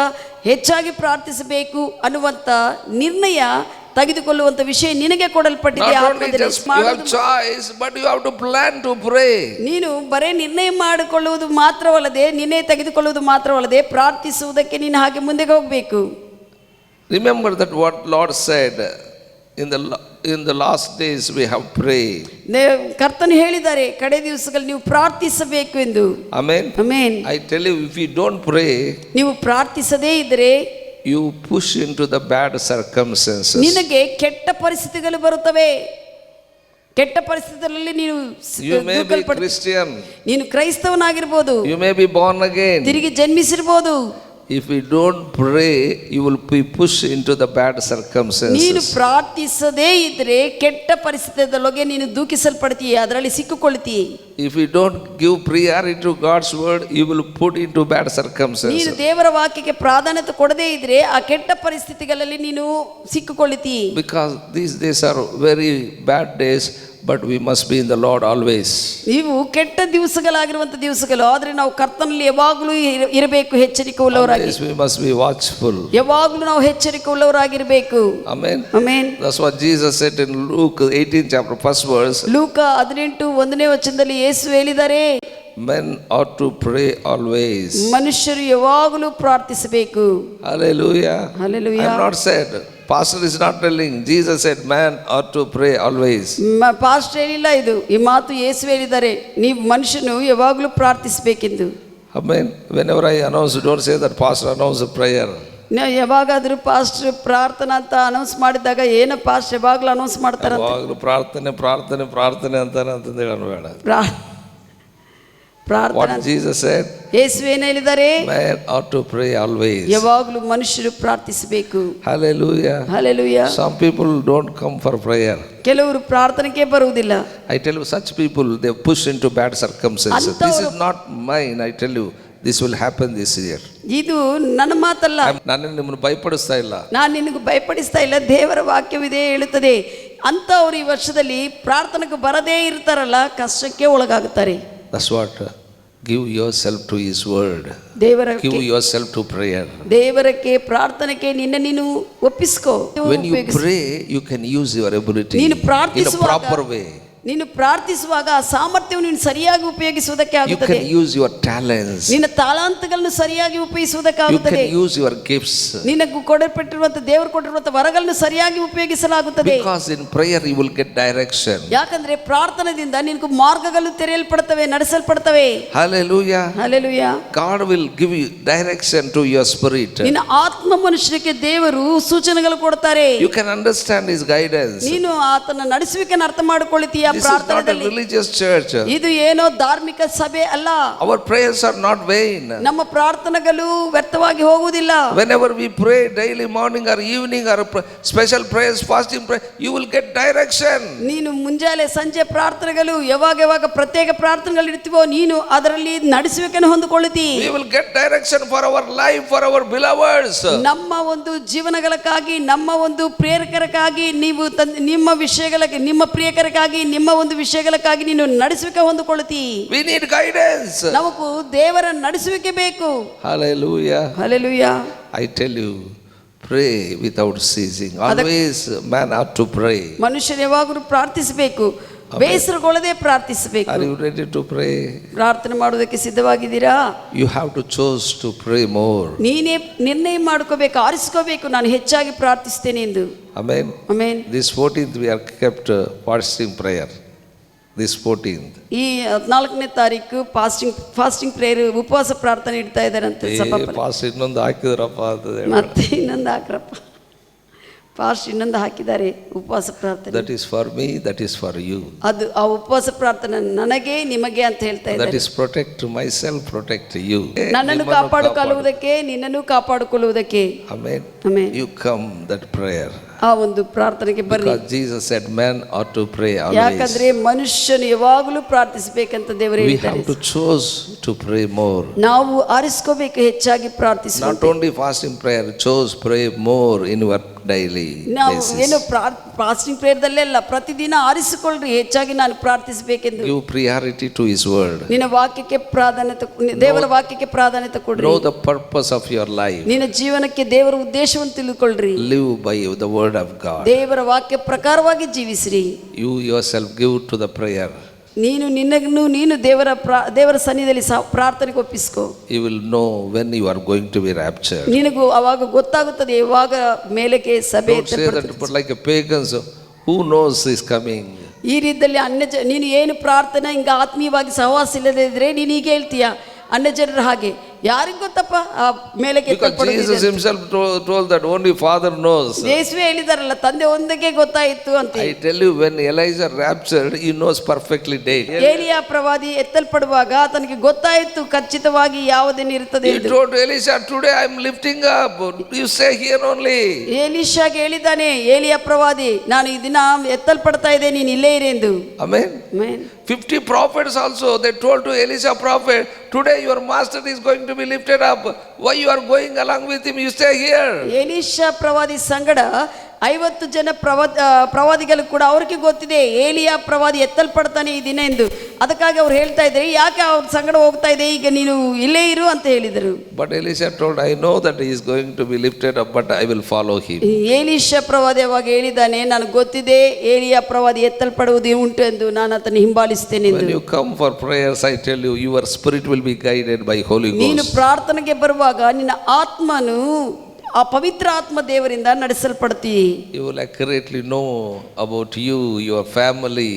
ಹೆಚ್ಚಾಗಿ ಪ್ರಾರ್ಥಿಸಬೇಕು ಅನ್ನುವಂತ ನಿರ್ಣಯ ತೆಗೆದುಕೊಳ್ಳುವಂತ ವಿಷಯ ನಿನಗೆ ಕೊಡಲ್ಪಟ್ಟಿದೆ. ನೀನು ಬರೇ ನಿರ್ಣಯ ಮಾಡಿಕೊಳ್ಳುವುದು ಮಾತ್ರವಲ್ಲದೆ, ನಿರ್ಣಯ ತೆಗೆದುಕೊಳ್ಳುವುದು ಮಾತ್ರವಲ್ಲದೆ ಪ್ರಾರ್ಥಿಸುವುದಕ್ಕೆ ನೀನು ಹಾಗೆ ಮುಂದೆ ಹೋಗಬೇಕು. Remember that what Lord said in the last days we have prayed. ಕರ್ತನು ಹೇಳಿದ್ದಾರೆ ಕಡೆ ದಿವಸಗಳಲ್ಲಿ ನೀವು ಪ್ರಾರ್ಥಿಸಬೇಕು ಎಂದು. Amen. Amen. I tell you, if you don't pray, ನೀವು ಪ್ರಾರ್ಥಿಸದೇ ಇದ್ದರೆ you push into the bad circumstances. ನಿನಗೆ ಕೆಟ್ಟ ಪರಿಸ್ಥಿತಿಗಳು ಬರುತ್ತವೆ. ಕೆಟ್ಟ ಪರಿಸ್ಥಿತಿಗಳಲ್ಲಿ ನೀನು You may be Christian. ನೀನು ಕ್ರೈಸ್ತವನಾಗಿರಬಹುದು. You may be born again. ತಿರುಗಿ ಜನ್ಮಿಸಿರಬಹುದು. If you don't pray, you will be pushed into the bad circumstances. ನೀನು ಪ್ರಾರ್ಥಿಸದೇ ಇದ್ರೆ ಕೆಟ್ಟ ಪರಿಸ್ಥಿತಿಯೊಳಗೆ ನೀನು ದೂಕಿಸಲ್ಪಡ್ತೀಯ, ಅದರಲ್ಲಿ ಸಿಕ್ಕಿಕೊಳ್ಳುತ್ತೀಯ. If you don't give priority to God's word, you will put into bad circumstances. ನೀನು ದೇವರ ವಾಕ್ಯಕ್ಕೆ ಪ್ರಾಧಾನ್ಯತೆ ಕೊಡದೇ ಇದ್ರೆ ಆ ಕೆಟ್ಟ ಪರಿಸ್ಥಿತಿಗಳಲ್ಲಿ ನೀನು ಸಿಕ್ಕಿಕೊಳ್ಳುತ್ತೀಯ. Because these days are very bad days, but we must be in the Lord always. ಇವು ಕೆಟ್ಟ ದಿವಸಗಳಾಗಿರುವಂತ ದಿವಸಗಳು, ಆದ್ರೆ ನಾವು ಕರ್ತನಲ್ಲಿ ಯಾವಾಗಲೂ ಇರಬೇಕು, ಎಚ್ಚರಿಕೆ ಉಳ್ಳವರಾಗಿ. We must be watchful. ಯಾವಾಗಲೂ ನಾವು ಎಚ್ಚರಿಕೆ ಉಳ್ಳವರಾಗಿರಬೇಕು. Amen. Amen. That's what Jesus said in Luke 18 chapter 1st verse. ಲೂಕ 18:1ನೇ ವಚನದಲ್ಲಿ ಯೇಸು ಹೇಳಿದ್ದಾರೆ, Men ought to pray always. ಮನುಷ್ಯರು ಯಾವಾಗಲೂ ಪ್ರಾರ್ಥಿಸಬೇಕು. Hallelujah. Hallelujah. I am not said. Pastor is not telling. Jesus said man ought to pray always. Pastor ಹೇಳಿಲ್ಲ ಇದು, ಈ ಮಾತು ಯೇಸು ಹೇಳಿದ್ದಾರೆ, ನೀವು ಮನುಷ್ಯನು ಯಾವಾಗಲೂ ಪ್ರಾರ್ಥಿಸಬೇಕೆಂದು. Amen. Whenever I announce, don't say that pastor announced a prayer. ಯಾವಾಗಾದ್ರೂ ಪಾಸ್ಟರ್ ಪ್ರಾರ್ಥನಾ ಅಂತ ಅನೌನ್ಸ್ ಮಾಡಿದಾಗ ಏನ ಪಾಸ್ಟರ್ ಯಾವಾಗಲೂ ಅನೌನ್ಸ್ ಮಾಡ್ತಾರ, ಯಾವಾಗಲೂ ಪ್ರಾರ್ಥನೆ ಅಂತಾನೆ ಅಂತಂದು ಹೇಳಬೇಡ. What Jesus said, ಯೇಸು ಏನು ಹೇಳಿದ್ದಾರೆ, man ought to pray always. ಯಾವಾಗಲೂ ಮನುಷ್ಯರು ಪ್ರಾರ್ಥಿಸಬೇಕು. Hallelujah. Hallelujah. Some people don't come for prayer. ಕೆಲವರು ಪ್ರಾರ್ಥನೆಗೆ ಬರುವುದಿಲ್ಲ. I tell you, such people they push into bad circumstances. This is not mine. I tell you, This will happen this year. ಇದು ನನ್ನ ಮಾತಲ್ಲ, ನಾನು ನಿಮ್ಮನ್ನು ಭಯಪಡಿಸ್ತಾ ಇಲ್ಲ. ನಾನು ನಿನಗೆ ಭಯಪಡಿಸ್ತಾ ಇಲ್ಲ, ದೇವರ ವಾಕ್ಯವಿದೆ ಹೇಳುತ್ತದೆ. ಅಂಥವ್ರು ಈ ವರ್ಷದಲ್ಲಿ ಪ್ರಾರ್ಥನೆಗೆ ಬರದೇ ಇರ್ತಾರಲ್ಲ, ಕಷ್ಟಕ್ಕೆ ಒಳಗಾಗುತ್ತಾರೆ. That's what give yourself to His word. Give yourself to prayer. ದೇವರಕ್ಕೆ ಪ್ರಾರ್ಥನೆಗೆ ನಿನ್ನ ನೀನು ಒಪ್ಪಿಸ್ಕೋ. When you pray, you can use your ability in a proper way. ನೀನು ಪ್ರಾರ್ಥಿಸುವಾಗ ಆ ಸಾಮರ್ಥ್ಯವನ್ನು ನೀನು ಸರಿಯಾಗಿ ಉಪಯೋಗಿಸುವುದಕ್ಕೆ ಆಗುತ್ತದೆ. You can use your talents. ನಿನ್ನ ತಾಲಾಂತಗಳನ್ನು ಸರಿಯಾಗಿ ಉಪಯೋಗಿಸುವುದಕ್ಕೆ ಆಗುತ್ತದೆ. You can use your gifts. ನಿನಗೆ ಕೊಡಲ್ಪಟ್ಟಿರುವಂತ ದೇವರು ಕೊಟ್ಟಿರುವಂತ ವರಗಳನ್ನು ಸರಿಯಾಗಿ ಉಪಯೋಗಿಸಲಾಗುತ್ತದೆ. Because in prayer you will get direction. ಯಾಕಂದ್ರೆ ಪ್ರಾರ್ಥನೆಯಿಂದ ನಿನಗೆ ಮಾರ್ಗಗಳು ತೆರೆಯಲ್ಪಡುತ್ತವೆ, ನಡೆಸಲ್ಪಡುತ್ತವೆ. Hallelujah. Hallelujah. God will give you direction to your spirit. ನಿನ್ನ ಆತ್ಮ ಮನುಷ್ಯನಿಗೆ ದೇವರು ಸೂಚನೆಗಳು ಕೊಡ್ತಾರೆ. You can understand His guidance. ನೀನು ಆತನ ನಡೆಸುವಿಕೆಯನ್ನು ಅರ್ಥ ಮಾಡಿಕೊಳ್ಳುತ್ತೀಯ. This is not a religious church. ಇದು ಏನೋ ಧಾರ್ಮಿಕ ಸಭೆ ಅಲ್ಲ. Our prayers are not vain. ನಮ್ಮ ಪ್ರಾರ್ಥನೆಗಳು ವ್ಯರ್ಥವಾಗಿ ಹೋಗುವುದಿಲ್ಲ. Whenever we pray daily, morning or evening, or special prayers, fasting prayer, you will get direction. ನೀನು ಮುಂಜಾನೆ ಸಂಜೆ ಪ್ರಾರ್ಥನೆಗಳು ಯಾವಾಗ ಪ್ರತ್ಯೇಕ ಪ್ರಾರ್ಥನೆಗಳು ಇರ್ತೀವೋ ನೀನು ಅದರಲ್ಲಿ ನಡೆಸುವಿಕೆಯನ್ನು ಹೊಂದಿಕೊಳ್ಳುತ್ತಿ. We will get direction for our life, for our beloveds. ನಮ್ಮ ಒಂದು ಜೀವನಗಳಕ್ಕಾಗಿ, ನಮ್ಮ ಒಂದು ಪ್ರೇರಕರಿಗಾಗಿ, ನೀವು ನಿಮ್ಮ ವಿಷಯಗಳಿಗೆ, ನಿಮ್ಮ ಪ್ರಿಯಕರಿಗಾಗಿ, ನಿಮ್ಮ ಒಂದು ವಿಷಯಗಳಕ್ಕಾಗಿ ನೀನು ನಡೆಸುವಿಕೆ ಹೊಂದಿಕೊಳ್ಳುತ್ತಿ. We need guidance. ನಮಗೂ ದೇವರ ನಡೆಸುವಿಕೆ ಬೇಕು. Hallelujah. Hallelujah. I tell you, pray without ceasing. Always man ought to pray. ಮನುಷ್ಯರು ಯಾವಾಗಲೂ ಪ್ರಾರ್ಥಿಸಬೇಕು, ಬೇಸರಗೊಳ್ಳದೆ ಪ್ರಾರ್ಥಿಸಬೇಕು. Are you ready to pray? ಪ್ರಾರ್ಥನೆ ಮಾಡುವುದಕ್ಕೆ ಸಿದ್ಧವಾಗಿದ್ದೀರಾ? You have to choose to pray more. ನೀನೇ ನಿರ್ಣಯ ಮಾಡ್ಕೋಬೇಕು, ಆರಿಸ್ಕೋಬೇಕು, ನಾನು ಹೆಚ್ಚಾಗಿ ಪ್ರಾರ್ಥಿಸ್ತೇನೆ ಎಂದು. Amen. Amen. This 14th we are kept fasting prayer. This 14th. ಈ 14ನೇ ತಾರೀಕು ಫಾಸ್ಟಿಂಗ್ ಪ್ರೇಯರ್, ಉಪವಾಸ ಪ್ರಾರ್ಥನೆ ಇಡ್ತಾ ಇದ್ದಾರಂತೆ ಸಭಾಪತಿ. ಫಾಸ್ಟ್ ಇನ್ನೊಂದು ಹಾಕಿದ್ರಪ್ಪ ಅಂತ ಮತ್ತೆ ಇನ್ನೊಂದು ಹಾಕ್ರಪ್ಪ, ಫಾಸ್ಟ್ ಇನ್ನೊಂದು ಹಾಕಿದ್ದಾರೆ ಉಪವಾಸ ಪ್ರಾರ್ಥನೆ. That is for me, that is for you. ಅದು ಆ ಉಪವಾಸ ಪ್ರಾರ್ಥನೆ ನನಗೆ ನಿಮಗೆ ಅಂತ ಹೇಳ್ತಾ ಇದ್ದಾರೆ. That is protect myself, protect you. ನನ್ನನ್ನು ಕಾಪಾಡಿಕೊಳ್ಳುವುದಕ್ಕೆ, ನಿನ್ನನ್ನು ಕಾಪಾಡಿಕೊಳ್ಳುವುದಕ್ಕೆ. Amen. Amen. You come that prayer. ಆ ಒಂದು ಪ್ರಾರ್ಥನೆಗೆ ಬರ್ರಿ. Because Jesus said man ought to pray always. ಯಾಕಂದ್ರೆ ಮನುಷ್ಯನು ಯಾವಾಗಲೂ ಪ್ರಾರ್ಥಿಸಬೇಕಂತ ದೇವರು ಹೇಳಿದ್ದಾರೆ. We have to choose to pray more. ನಾವು ಆರಿಸ್ಕೋಬೇಕು, ಹೆಚ್ಚಾಗಿ ಪ್ರಾರ್ಥಿಸಬೇಕು. Not only fasting prayer, choose pray more in your daily ನಾವು basis. ಏನು ಫಾಸ್ಟಿಂಗ್ ಪ್ರೇಯರ್ದಲ್ಲೇ ಅಲ್ಲ, ಪ್ರತಿದಿನ ಆರಿಸಿಕೊಳ್ಳ್ರಿ, ಹೆಚ್ಚಾಗಿ ನಾನು ಪ್ರಾರ್ಥಿಸಬೇಕೆಂದು. Give priority to His word. ನಿನ್ನ ವಾಕ್ಯಕ್ಕೆ ಪ್ರಾಧಾನ್ಯತೆ, ದೇವರ ವಾಕ್ಯಕ್ಕೆ ಪ್ರಾಧಾನ್ಯತೆ ಕೊಡ್ರಿ. Know the purpose of your life. ನಿನ್ನ ಜೀವನಕ್ಕೆ ದೇವರ ಉದ್ದೇಶವನ್ನು ತಿಳಿದುಕೊಳ್ಳ್ರಿ. Live by the word of God. ದೇವರ ವಾಕ್ಯ ಪ್ರಕಾರವಾಗಿ ಜೀವಿಸ್ರಿ. You yourself give to the prayer. ನೀನು ದೇವರ ಸನ್ನಿಧಿಯಲ್ಲಿ ಪ್ರಾರ್ಥನೆಗೆ ಒಪ್ಪಿಸ್ಕೋ. You will know when you are going to be raptured. ನಿನಗೂ ಅವಾಗ ಗೊತ್ತಾಗುತ್ತದೆ ಯಾವಾಗ ಮೇಲಕ್ಕೆ ಸಭೆ. Don't say that, but like a pagans, who knows is coming. ಈ ರೀತಿಯಲ್ಲಿ ನೀನು ಏನು ಪ್ರಾರ್ಥನೆ ಹಿಂಗ ಆತ್ಮೀಯವಾಗಿ ಸಹವಾಸ ಇಲ್ಲದೆ ಇದ್ರೆ ನೀನು ಈಗ ಹೇಳ್ತೀಯ ಅನ್ಯ ಜನರ ಹಾಗೆ, ಯಾರಿಗೂ ಗೊತ್ತಪ್ಪ ಆ ಮೇಲಕ್ಕೆ. Jesus himself told that only Father knows. ಯೇಸುವೇ ಹೇಳಿದಾರಲ್ಲ, ತಂದೆ ಒಂದಕ್ಕೆ ಗೊತ್ತಾಯಿತು ಅಂತ. I tell you, when Elijah raptured, he knows perfectly date. ಏಲಿಯಾ ಪ್ರವಾದಿ ಎತ್ತಲ್ಪಡುವಾಗ ತನಗೆ ಗೊತ್ತಾಯಿತು ಖಚಿತವಾಗಿ ಯಾವ ದಿನ ಇರುತ್ತದೆ. He told Elisha, today I am lifting up, you stay here only. ಎಲೀಷಾಗೆ ಹೇಳಿದ್ದಾನೆ ಏಲಿಯಾ ಪ್ರವಾದಿ, ನಾನು ಈ ದಿನ ಎತ್ತಲ್ಪಡ್ತಾ ಇದೆ, ನೀನು ಇಲ್ಲೇ ಇರು ಎಂದು. Amen. Amen. 50 prophets also, they told to Elisha prophet, today your master is going to be lifted up. Why you are going along with him? You stay here. Elishah ಪ್ರವಾದಿ ಸಂಗಡ 50 ಜನ ಪ್ರವಾದಿಗಳು ಕೂಡ ಅವ್ರಿಗೆ ಗೊತ್ತಿದೆ ಏಲಿಯಾ ಪ್ರವಾದಿ ಎತ್ತಲ್ಪಡ್ತಾನೆ ಈ ದಿನ ಎಂದು. ಅದಕ್ಕಾಗಿ ಅವ್ರು ಹೇಳ್ತಾ ಇದ್ದಾರೆ, ಯಾಕೆ ಅವ್ರ ಸಂಗಡ ಹೋಗ್ತಾ ಇದೆ, ಈಗ ನೀನು ಇಲ್ಲೇ ಇರು ಅಂತ ಹೇಳಿದರು. But Elisha told, I know that he is going to be lifted up, but I will follow him. Elishah ಪ್ರವಾದಿ ಅವಾಗ ಹೇಳಿದ್ದಾನೆ, ನನಗೆ ಗೊತ್ತಿದೆ ಏಲಿಯಾ ಪ್ರವಾದಿ ಎತ್ತಲ್ಪಡುವುದು ಉಂಟು ಎಂದು, ನಾನು ಅದನ್ನು ಹಿಂಬಾಲಿಸ್ತೇನೆ ಎಂದು. When you come for prayers, I tell you, your spirit will be guided by Holy Ghost. ನೀನು ಪ್ರಾರ್ಥನೆಗೆ ಬರುವಾಗ ನಿನ್ನ ಆತ್ಮನು ಆ ಪವಿತ್ರ ಆತ್ಮ ದೇವರಿಂದ ನಡೆಸಲ್ಪಡ್ತೀ. You will accurately know about you, your family,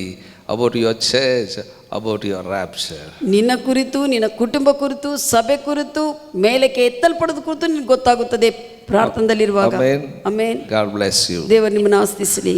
about your church, about your rapture. ನಿನ್ನ ಕುರಿತು, ನಿನ್ನ ಕುಟುಂಬ ಕುರಿತು, ಸಭೆ ಕುರಿತು, ಮೇಲಕ್ಕೆ ಎತ್ತಲ್ಪಡೋದು ಕುರಿತು ನಿನಗೆ ಗೊತ್ತಾಗುತ್ತದೆ ಪ್ರಾರ್ಥನೆಯಲ್ಲಿರುವಾಗ. Amen. Amen. God bless you. ದೇವರು ನಿಮ್ಮನ್ನು ಆಶೀರ್ವದಿಸಲಿ.